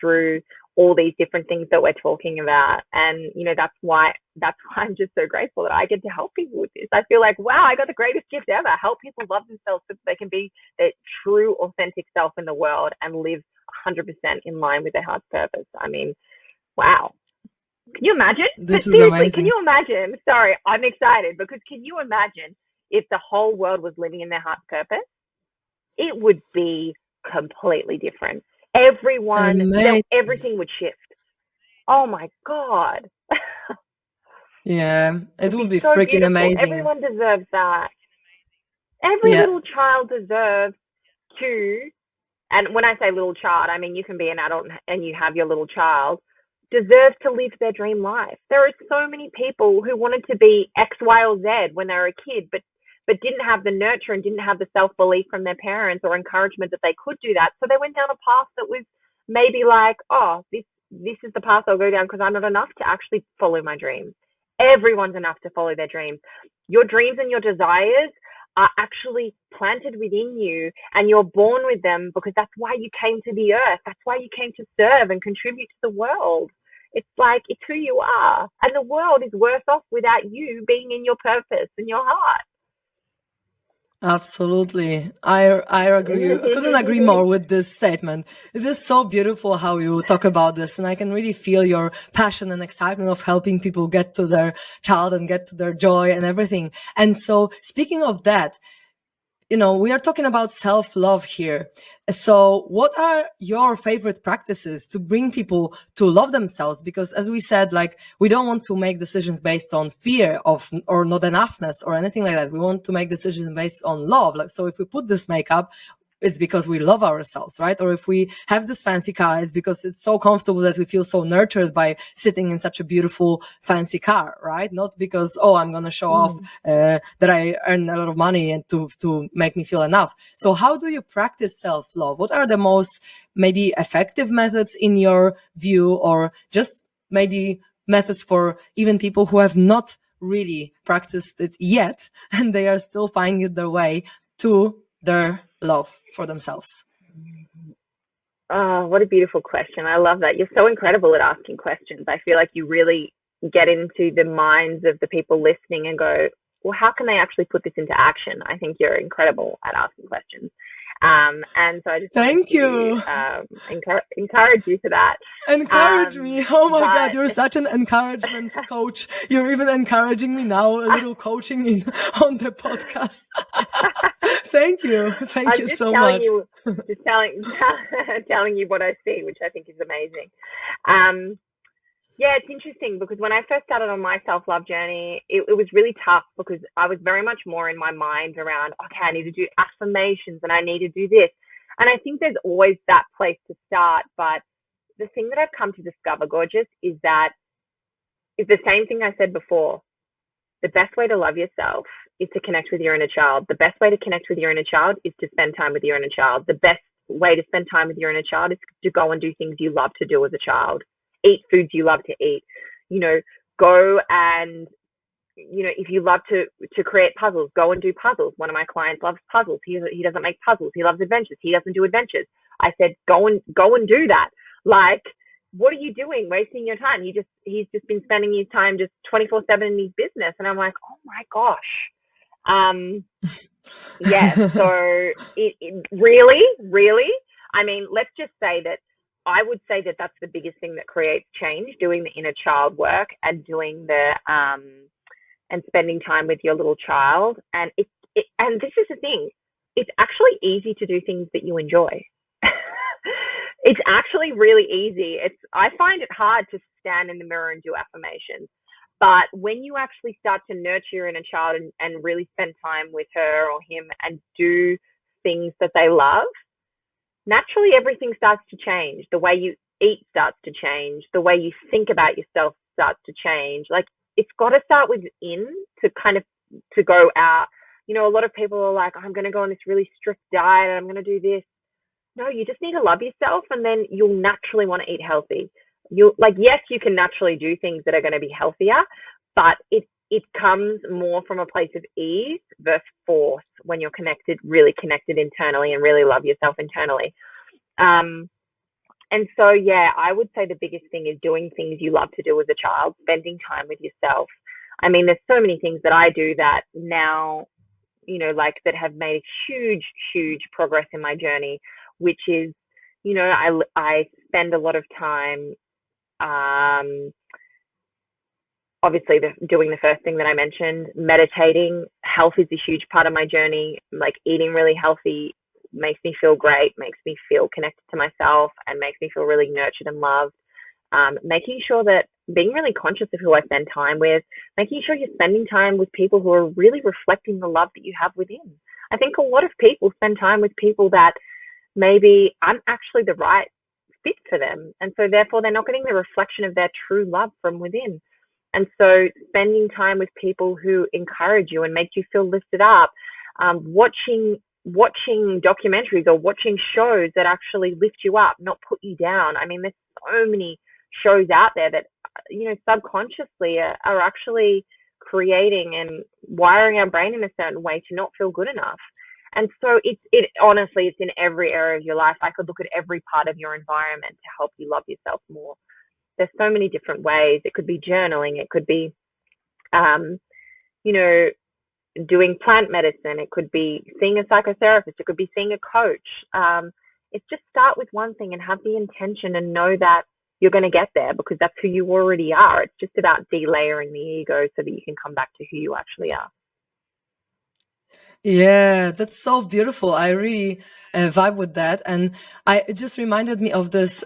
through all these different things that we're talking about. And, that's why I'm just so grateful that I get to help people with this. I feel like, wow, I got the greatest gift ever. Help people love themselves so that they can be their true, authentic self in the world and live 100% in line with their heart's purpose. I mean, wow. Can you imagine? This But is seriously, amazing. can you imagine? Sorry, I'm excited because can you imagine if the whole world was living in their heart's purpose? It would be completely different. Everything would shift. Oh my God. Yeah, it It'd would be be so freaking beautiful. amazing. Everyone deserves that. Every Yeah. little child deserves to, and when I say little child, I mean you can be an adult and you have your little child, deserves to live their dream life. There are so many people who wanted to be X, Y, or Z when they were a kid, but didn't have the nurture and didn't have the self-belief from their parents or encouragement that they could do that. So they went down a path that was maybe like, oh, this is the path I'll go down because I'm not enough to actually follow my dreams. Everyone's enough to follow their dreams. Your dreams and your desires are actually planted within you and you're born with them because that's why you came to the earth. That's why you came to serve and contribute to the world. It's like, it's who you are. And the world is worse off without you being in your purpose and your heart. Absolutely. I agree. I couldn't agree more with this statement. It is so beautiful how you talk about this, and I can really feel your passion and excitement of helping people get to their child and get to their joy and everything. And so speaking of that, we are talking about self-love here. So what are your favorite practices to bring people to love themselves? Because as we said, like, we don't want to make decisions based on fear of or not enoughness or anything like that. We want to make decisions based on love. Like, so if we put this makeup, it's because we love ourselves, right? Or if we have this fancy car, it's because it's so comfortable that we feel so nurtured by sitting in such a beautiful fancy car, right? Not because, oh, I'm going to show off that I earn a lot of money and to make me feel enough. So how do you practice self-love? What are the most maybe effective methods in your view, or just maybe methods for even people who have not really practiced it yet and they are still finding their way to their love for themselves? Oh, what a beautiful question. I love that. You're so incredible at asking questions. I feel like you really get into the minds of the people listening and go, well, how can they actually put this into action? I think you're incredible at asking questions. And so I just Thank you. Encourage you for that. Encourage me. Oh my God, you're such an encouragement coach. You're even encouraging me now, a little coaching on the podcast. Thank you. Thank you so much. Telling you what I see, which I think is amazing. Yeah, it's interesting because when I first started on my self-love journey, it was really tough because I was very much more in my mind around, okay, I need to do affirmations and I need to do this. And I think there's always that place to start. But the thing that I've come to discover, gorgeous, is that it's the same thing I said before. The best way to love yourself is to connect with your inner child. The best way to connect with your inner child is to spend time with your inner child. The best way to spend time with your inner child is to go and do things you love to do as a child. Eat foods you love to eat. Go and, if you love to create puzzles, go and do puzzles. One of my clients loves puzzles. He doesn't make puzzles. He loves adventures. He doesn't do adventures. I said, go and do that. Like, what are you doing wasting your time? He's just been spending his time just 24/7 in his business. And I'm like, oh my gosh. Yeah. So it really, I mean, let's just say that I would say that that's the biggest thing that creates change, doing the inner child work and doing the and spending time with your little child. And and this is the thing, it's actually easy to do things that you enjoy. It's actually really easy. I find it hard to stand in the mirror and do affirmations. But when you actually start to nurture your inner child and really spend time with her or him and do things that they love, naturally everything starts to change. The way you eat starts to change. The way you think about yourself starts to change. Like, it's got to start within to kind of to go out. You know, a lot of people are like, I'm going to go on this really strict diet and I'm going to do this. No, you just need to love yourself, and then you'll naturally want to eat healthy. Yes, you can naturally do things that are going to be healthier, but it comes more from a place of ease versus force when you're really connected internally and really love yourself internally. And so, yeah, I would say the biggest thing is doing things you love to do as a child, spending time with yourself. I mean, there's so many things that I do that now, you know, like that have made huge, huge progress in my journey, which is, you know, I spend a lot of time, obviously doing the first thing that I mentioned, meditating. Health is a huge part of my journey. Like, eating really healthy makes me feel great, makes me feel connected to myself, and makes me feel really nurtured and loved. Making sure that being really conscious of who I spend time with, making sure you're spending time with people who are really reflecting the love that you have within. I think a lot of people spend time with people that maybe aren't actually the right fit for them. And so therefore they're not getting the reflection of their true love from within. And so spending time with people who encourage you and make you feel lifted up, watching documentaries or watching shows that actually lift you up, not put you down. I mean, there's so many shows out there that, you know, subconsciously are actually creating and wiring our brain in a certain way to not feel good enough. And so honestly, it's in every area of your life. I could look at every part of your environment to help you love yourself more. There's so many different ways. It could be journaling. It could be, you know, doing plant medicine. It could be seeing a psychotherapist. It could be seeing a coach. It's just start with one thing and have the intention and know that you're going to get there, because that's who you already are. It's just about delayering the ego so that you can come back to who you actually are. Yeah, that's so beautiful. I really vibe with that. And it just reminded me of this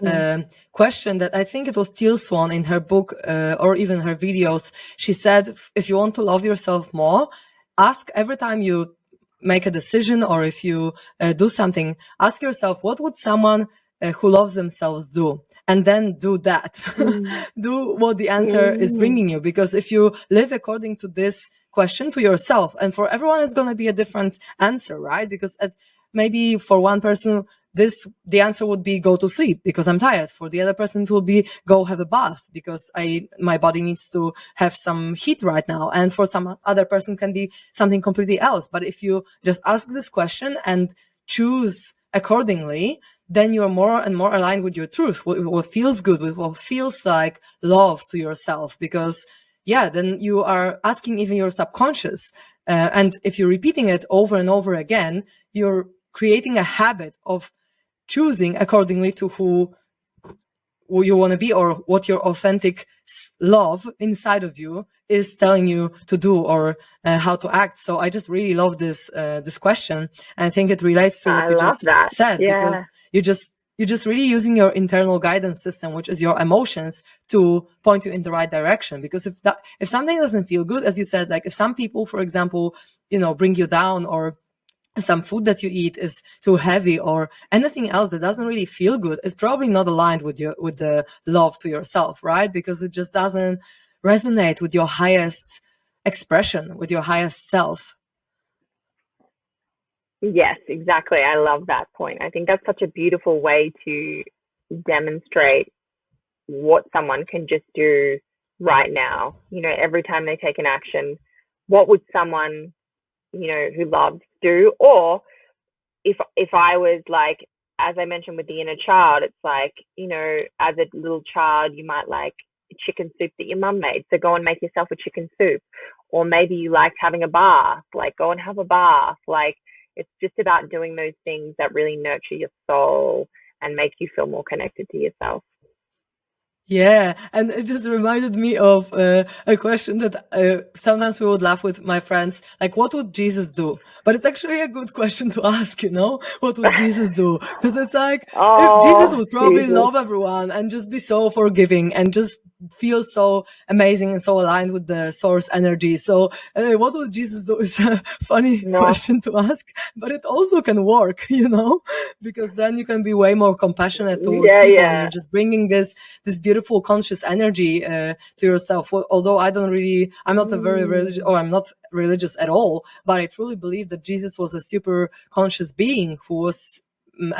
question that I think it was Teal Swan in her book or even her videos. She said, if you want to love yourself more, ask every time you make a decision or if you do something, ask yourself, what would someone who loves themselves do? And then do that. Do what the answer is bringing you. Because if you live according to this question to yourself, and for everyone it's going to be a different answer, right? Because maybe for one person the answer would be go to sleep because I'm tired. For the other person it will be go have a bath because my body needs to have some heat right now. And for some other person can be something completely else. But if you just ask this question and choose accordingly, then you're more and more aligned with your truth, what feels good, with what feels like love to yourself. Because then you are asking even your subconscious. And if you're repeating it over and over again, you're creating a habit of choosing accordingly to who you want to be or what your authentic love inside of you is telling you to do or how to act. So I just really love this question. And I think it relates to what you just said, because you're just really using your internal guidance system, which is your emotions, to point you in the right direction. Because if something doesn't feel good, as you said, like if some people, for example, bring you down, or some food that you eat is too heavy, or anything else that doesn't really feel good, it's probably not aligned with the love to yourself, right? Because it just doesn't resonate with your highest expression, with your highest self. Yes, exactly. I love that point. I think that's such a beautiful way to demonstrate what someone can just do right now. Every time they take an action, what would someone, who loves do? Or if I was like, as I mentioned with the inner child, it's like, as a little child, you might like chicken soup that your mum made. So go and make yourself a chicken soup. Or maybe you liked having a bath, like go and have a bath. Like, it's just about doing those things that really nurture your soul and make you feel more connected to yourself. Yeah, and it just reminded me of a question that sometimes we would laugh with my friends, like, what would Jesus do? But it's actually a good question to ask, you know? What would Jesus do? Because it's like, Jesus Oh, would probably Jesus. love everyone and just be so forgiving and just feel so amazing and so aligned with the source energy. So what would Jesus do is a funny No. question to ask, but it also can work, you know? Because then you can be way more compassionate towards people and you're just bringing this beautiful conscious energy to yourself. Although I'm not a very religious, or I'm not religious at all, but I truly believe that Jesus was a super conscious being who was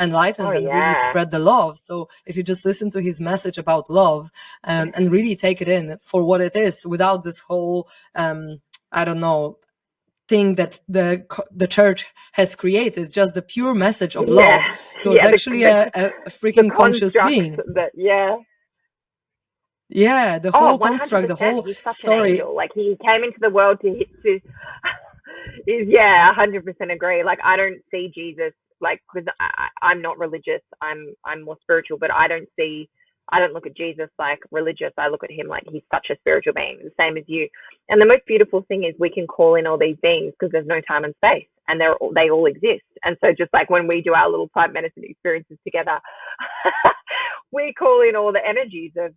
enlightened and really spread the love. So if you just listen to his message about love and really take it in for what it is, without this whole I don't know, thing that the church has created, just the pure message of love. He was actually a freaking conscious being. Yeah, the whole construct, the whole He's such story. An angel. Like, he came into the world to 100% agree. Like, I don't see Jesus, like, because I'm not religious. I'm more spiritual, but I don't look at Jesus like religious. I look at him like he's such a spiritual being, the same as you. And the most beautiful thing is we can call in all these beings because there's no time and space, and they all exist. And so just like when we do our little plant medicine experiences together, we call in all the energies of,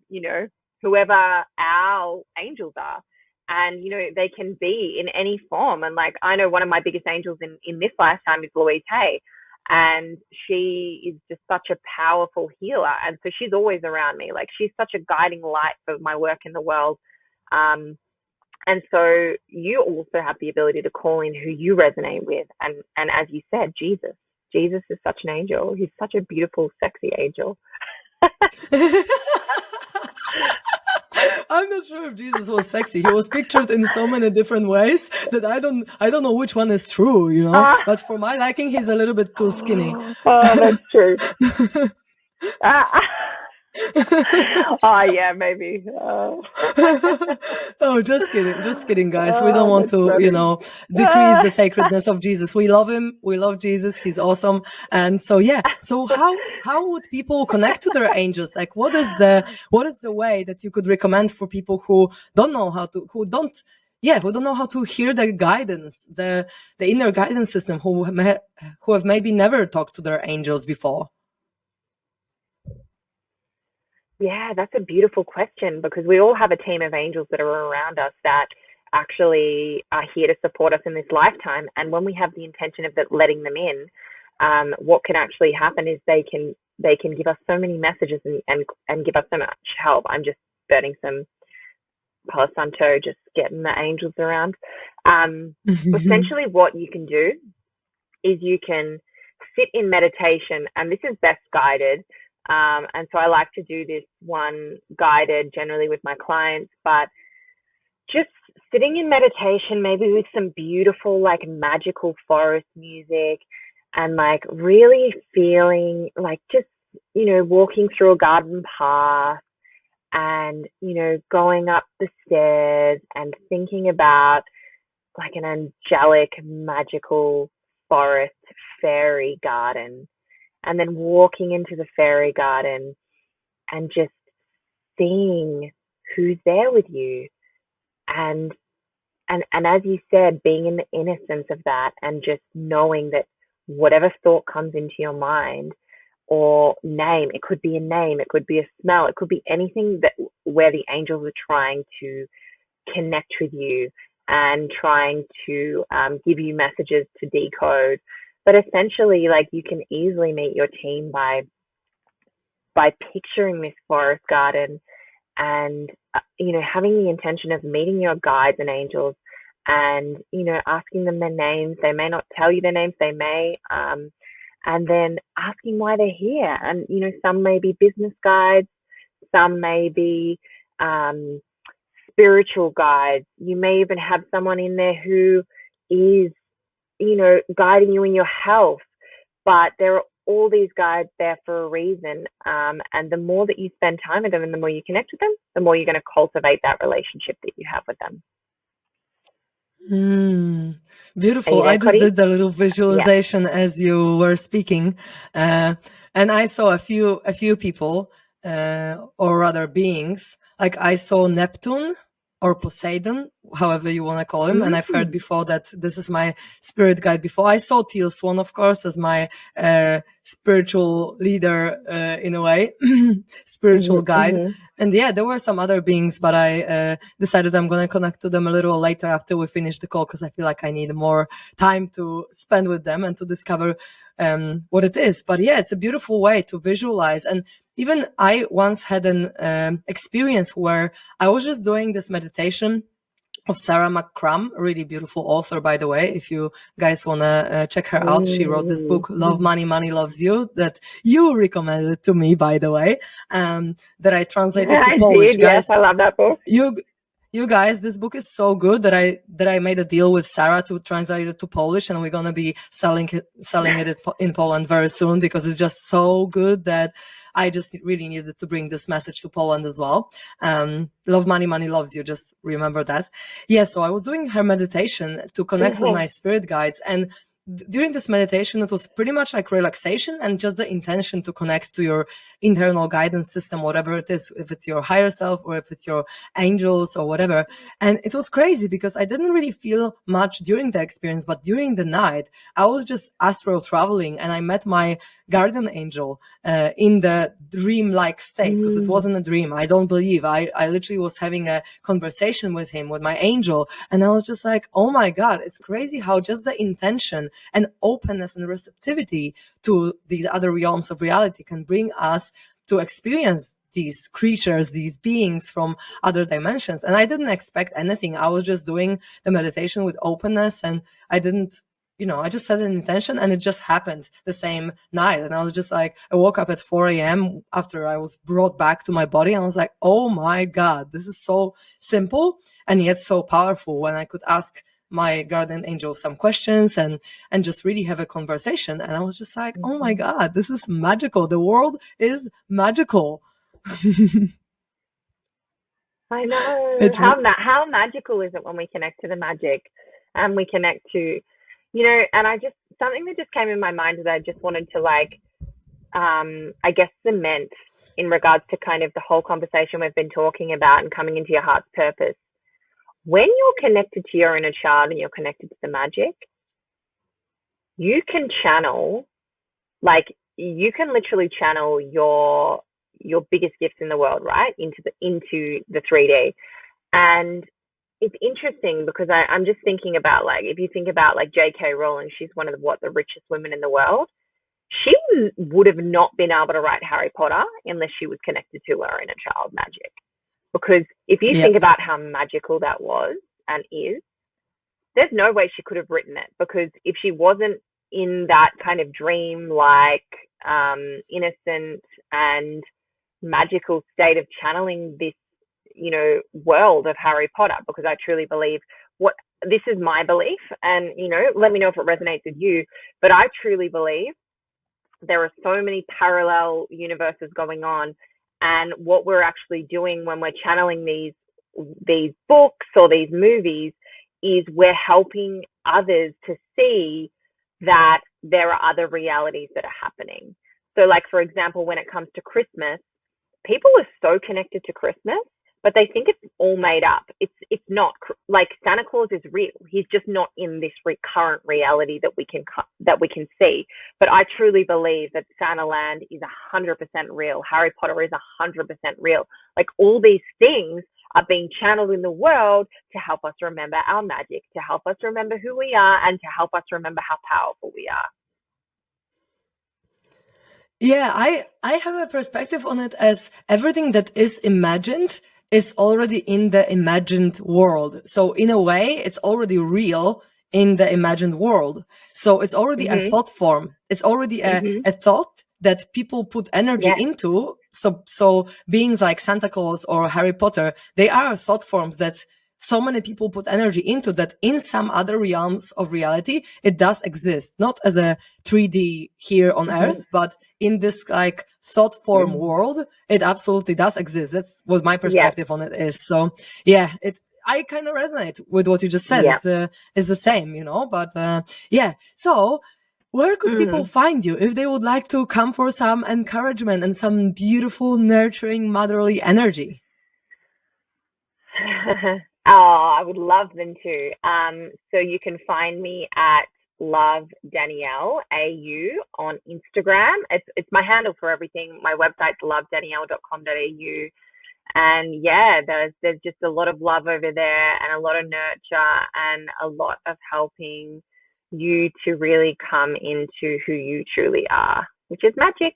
whoever our angels are. And, they can be in any form. And like, I know one of my biggest angels in this lifetime is Louise Hay. And she is just such a powerful healer. And so she's always around me. Like, she's such a guiding light for my work in the world. And so you also have the ability to call in who you resonate with. And as you said, Jesus is such an angel. He's such a beautiful, sexy angel. I'm not sure if Jesus was sexy. He was pictured in so many different ways that I don't know which one is true, you know. But for my liking, he's a little bit too skinny. Oh, that's true. Oh yeah, maybe. Oh, just kidding, guys. We don't want to, decrease the sacredness of Jesus. We love him. We love Jesus. He's awesome. And so, yeah. So how would people connect to their angels? Like, what is the way that you could recommend for people who don't know how to, who don't know how to hear the guidance, the inner guidance system, who have maybe never talked to their angels before? Yeah, that's a beautiful question, because we all have a team of angels that are around us that actually are here to support us in this lifetime. And when we have the intention of letting them in, what can actually happen is they can give us so many messages and give us so much help. I'm just burning some Palo Santo, just getting the angels around. Essentially, what you can do is you can sit in meditation, and this is best guided. And so I like to do this one guided generally with my clients, but just sitting in meditation, maybe with some beautiful, like, magical forest music, and like really feeling like just, walking through a garden path and, going up the stairs and thinking about like an angelic, magical forest fairy garden, and then walking into the fairy garden and just seeing who's there with you. And as you said, being in the innocence of that, and just knowing that whatever thought comes into your mind or name, it could be a name, it could be a smell, it could be anything where the angels are trying to connect with you and trying to give you messages to decode. But essentially, like, you can easily meet your team by picturing this forest garden and, having the intention of meeting your guides and angels and, asking them their names. They may not tell you their names, they may, and then asking why they're here. And, some may be business guides, some may be spiritual guides. You may even have someone in there who is, guiding you in your health. But there are all these guides there for a reason. And the more that you spend time with them and the more you connect with them, the more you're going to cultivate that relationship that you have with them. Beautiful. I just did the little visualization as you were speaking. And I saw a few people or rather beings. Like I saw Neptune or Poseidon, however you want to call him. And I've heard before that this is my spirit guide. Before I saw Teal Swan, of course, as my spiritual leader in a way, spiritual guide. And yeah, there were some other beings, but I decided I'm going to connect to them a little later after we finish the call, because I feel like I need more time to spend with them and to discover what it is. But yeah, it's a beautiful way to visualize. And even I once had an experience where I was just doing this meditation of Sarah McCrum, a really beautiful author, by the way. If you guys want to check her out, she wrote this book, Love Money, Money Loves You, that you recommended to me, by the way, that I translated to Polish. Did, yes, I love that book. You guys, this book is so good that I made a deal with Sarah to translate it to Polish, and we're gonna be selling it in Poland very soon, because it's just so good that I just really needed to bring this message to Poland as well. Love money, money loves you. Just remember that. Yeah. So I was doing her meditation to connect with my spirit guides, and during this meditation, it was pretty much like relaxation and just the intention to connect to your internal guidance system, whatever it is, if it's your higher self or if it's your angels or whatever. And it was crazy because I didn't really feel much during the experience, but during the night, I was just astral traveling and I met my guardian angel in the dream-like state, because it wasn't a dream. I don't believe. I literally was having a conversation with him, with my angel, and I was just like, oh my God, it's crazy how just the intention and openness and receptivity to these other realms of reality can bring us to experience these creatures, these beings from other dimensions. And I didn't expect anything. I was just doing the meditation with openness, and I didn't, I just set an intention and it just happened the same night. And I was just like, I woke up at 4 a.m. after I was brought back to my body. And I was like, oh my God, this is so simple and yet so powerful, when I could ask my guardian angel some questions and just really have a conversation. And I was just like, oh my God, this is magical. The world is magical. I know. How magical is it when we connect to the magic and we connect to, and something that just came in my mind that I just wanted to I guess cement in regards to kind of the whole conversation we've been talking about and coming into your heart's purpose. When you're connected to your inner child and you're connected to the magic, you can channel, you can literally channel your biggest gifts in the world, right? Into the 3D. And it's interesting because I'm just thinking about, if you think about J.K. Rowling, she's one of the richest women in the world. She would have not been able to write Harry Potter unless she was connected to her inner child magic. Because if you think about how magical that was and is, there's no way she could have written it, because if she wasn't in that kind of dream-like, innocent and magical state of channeling this, world of Harry Potter, because I truly believe this is my belief, and, let me know if it resonates with you, but I truly believe there are so many parallel universes going on. And what we're actually doing when we're channeling these books or these movies is we're helping others to see that there are other realities that are happening. So for example, when it comes to Christmas, people are so connected to Christmas, but they think it's all made up. It's not. Santa Claus is real. He's just not in this current reality that we can see. But I truly believe that Santa Land is 100% real. Harry Potter is 100% real. All these things are being channeled in the world to help us remember our magic, to help us remember who we are, and to help us remember how powerful we are. Yeah, I have a perspective on it as everything that is imagined is already in the imagined world. So in a way, it's already real in the imagined world. So it's already a thought form. It's already a thought that people put energy into. So beings like Santa Claus or Harry Potter, they are thought forms that so many people put energy into, that in some other realms of reality, it does exist, not as a 3D here on Earth, but in this thought form world, it absolutely does exist. That's what my perspective on it is. So yeah, I kind of resonate with what you just said. It's the same, but So where could people Mm. find you if they would like to come for some encouragement and some beautiful, nurturing, motherly energy? Oh, I would love them to. So you can find me at Love Danielle AU on Instagram. It's my handle for everything. My website's lovedanielle.com.au. And yeah, there's just a lot of love over there and a lot of nurture and a lot of helping you to really come into who you truly are, which is magic.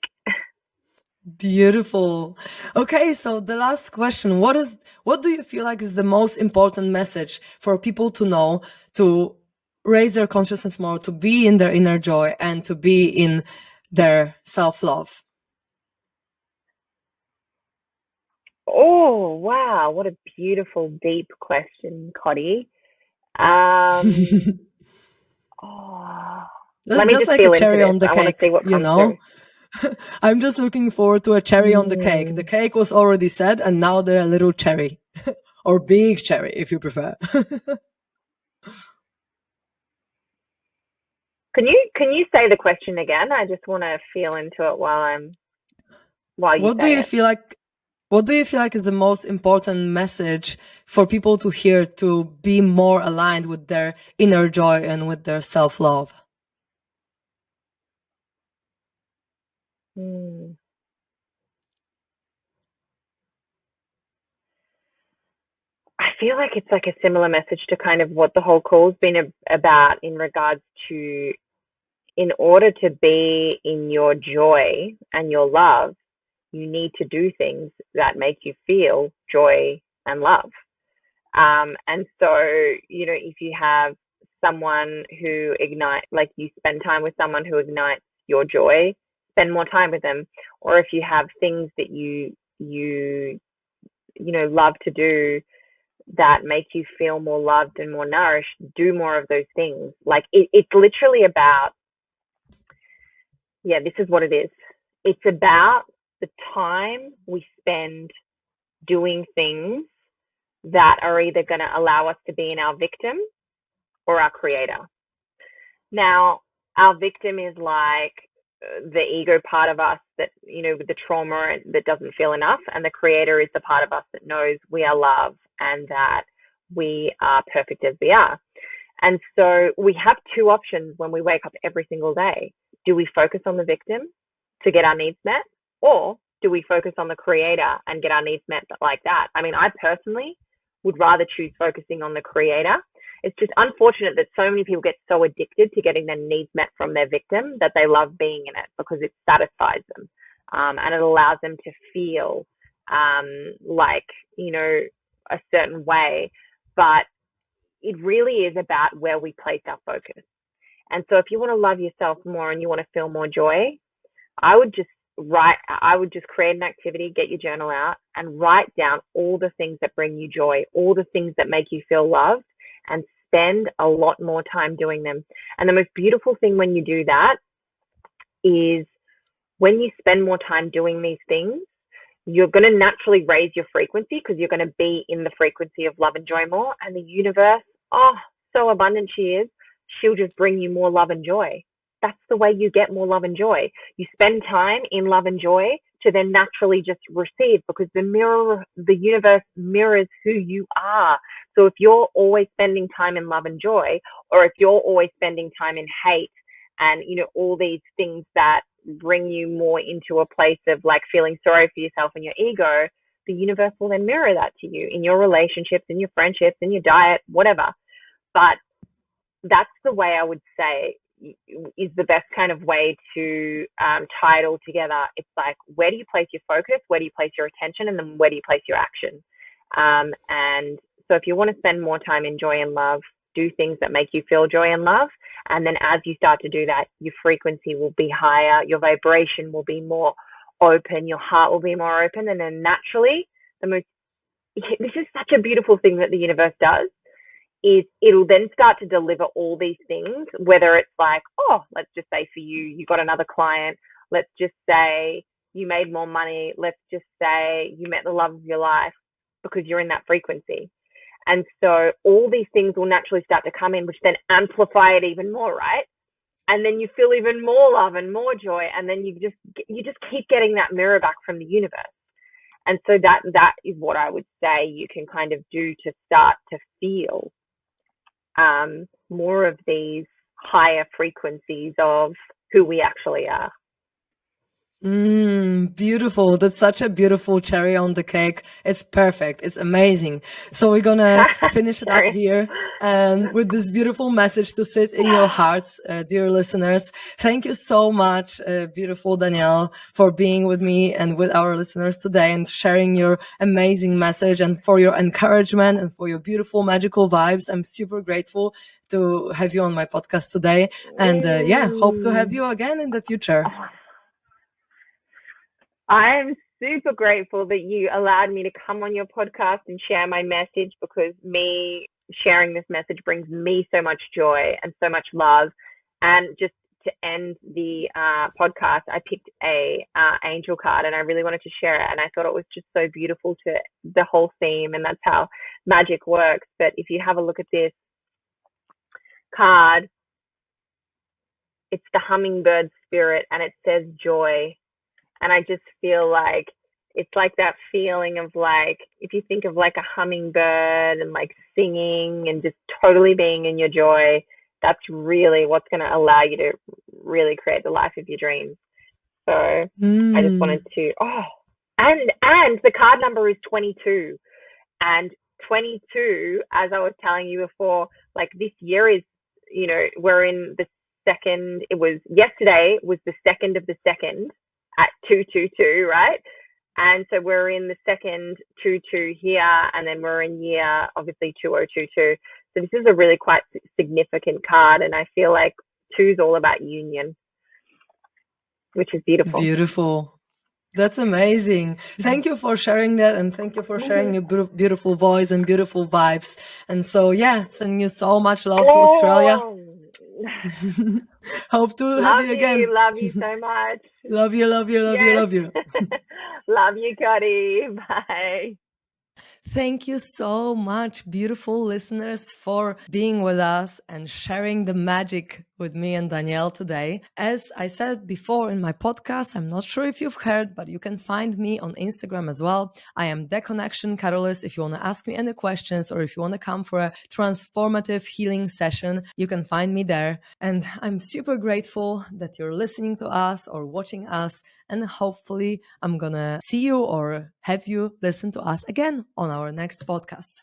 Beautiful. Okay, so the last question, what do you feel like is the most important message for people to know to raise their consciousness more, to be in their inner joy and to be in their self-love? Oh, wow, what a beautiful, deep question, Cotty. Um, oh, let me Just just like a feel into cherry this. on the I want to see cake, what you comes know? through. I'm just looking forward to a cherry on the cake. The Mm. cake was already said, and now they're a little cherry or big cherry, if you prefer. Can you say the question again? I just want to feel into it while you What do say you it. feel like? What do you feel like is the most important message for people to hear to be more aligned with their inner joy and with their self-love? Mm. I feel like it's like a similar message to kind of what the whole call's been about in regards to, in order to be in your joy and your love, you need to do things that make you feel joy and love. And so, if you have someone who ignites, like you spend time with someone who ignites your joy, spend more time with them. Or if you have things that love to do that make you feel more loved and more nourished, do more of those things. Like it's literally about, yeah, this is what it is. It's about the time we spend doing things that are either going to allow us to be in our victim or our creator. Now, our victim is like the ego part of us that, with the trauma that doesn't feel enough. And the creator is the part of us that knows we are love and that we are perfect as we are. And so we have two options when we wake up every single day. Do we focus on the victim to get our needs met? Or do we focus on the creator and get our needs met like that? I mean, I personally would rather choose focusing on the creator. It's just unfortunate that so many people get so addicted to getting their needs met from their victim that they love being in it because it satisfies them, and it allows them to feel like, a certain way. But it really is about where we place our focus. And so if you want to love yourself more and you want to feel more joy, I would just create an activity, get your journal out and write down all the things that bring you joy, all the things that make you feel loved, and spend a lot more time doing them. And the most beautiful thing when you do that is when you spend more time doing these things, you're going to naturally raise your frequency because you're going to be in the frequency of love and joy more. And the universe, oh, so abundant she is, she'll just bring you more love and joy. That's the way you get more love and joy. You spend time in love and joy to then naturally just receive, because the universe mirrors who you are. So if you're always spending time in love and joy, or if you're always spending time in hate and, all these things that bring you more into a place of like feeling sorry for yourself and your ego, the universe will then mirror that to you in your relationships, in your friendships, in your diet, whatever. But that's the way I would say is the best kind of way to tie it all together. It's like, where do you place your focus? Where do you place your attention? And then where do you place your action? And so if you want to spend more time in joy and love, do things that make you feel joy and love. And then as you start to do that, your frequency will be higher, your vibration will be more open, your heart will be more open. And then naturally, this is such a beautiful thing that the universe does, is it'll then start to deliver all these things, whether it's like, oh, let's just say for you, you got another client. Let's just say you made more money. Let's just say you met the love of your life, because you're in that frequency. And so all these things will naturally start to come in, which then amplify it even more, right? and then you feel even more love and more joy, and then you just keep getting that mirror back from the universe. And so that is what I would say you can kind of do to start to feel more of these higher frequencies of who we actually are. Beautiful. That's such a beautiful cherry on the cake. It's perfect. It's amazing. So we're gonna finish it up here, and with this beautiful message to sit in your hearts, dear listeners. Thank you so much, beautiful Danielle, for being with me and with our listeners today and sharing your amazing message and for your encouragement and for your beautiful magical vibes. I'm super grateful to have you on my podcast today, and hope to have you again in the future. I'm super grateful that you allowed me to come on your podcast and share my message, because me sharing this message brings me so much joy and so much love. And just to end the podcast, I picked a angel card, and I really wanted to share it. And I thought it was just so beautiful to the whole theme, and that's how magic works. But if you have a look at this card, it's the hummingbird spirit, and it says joy. And I just feel like it's like that feeling of like, if you think of like a hummingbird and like singing and just totally being in your joy, that's really what's going to allow you to really create the life of your dreams. So I just wanted to, and the card number is 22. And 22, as I was telling you before, like this year is, we're in the second, yesterday was the 2nd of the 2nd. At 222, right? And so we're in the second 22 here, and then we're in year, obviously, 2022. So this is a really quite significant card, and I feel like 2 is all about union, which is beautiful. Beautiful. That's amazing. Thank you for sharing that, and thank you for sharing your beautiful voice and beautiful vibes. And so, sending you so much love to Australia. Hope to have you again. Love you so much. Love you. Love you, Cuddy. Bye. Thank you so much, beautiful listeners, for being with us and sharing the magic with me and Danielle today. As I said before in my podcast, I'm not sure if you've heard, but you can find me on Instagram as well. I am The Connection Catalyst. If you want to ask me any questions or if you want to come for a transformative healing session, you can find me there. And I'm super grateful that you're listening to us or watching us. And hopefully I'm gonna see you or have you listen to us again on our next podcast.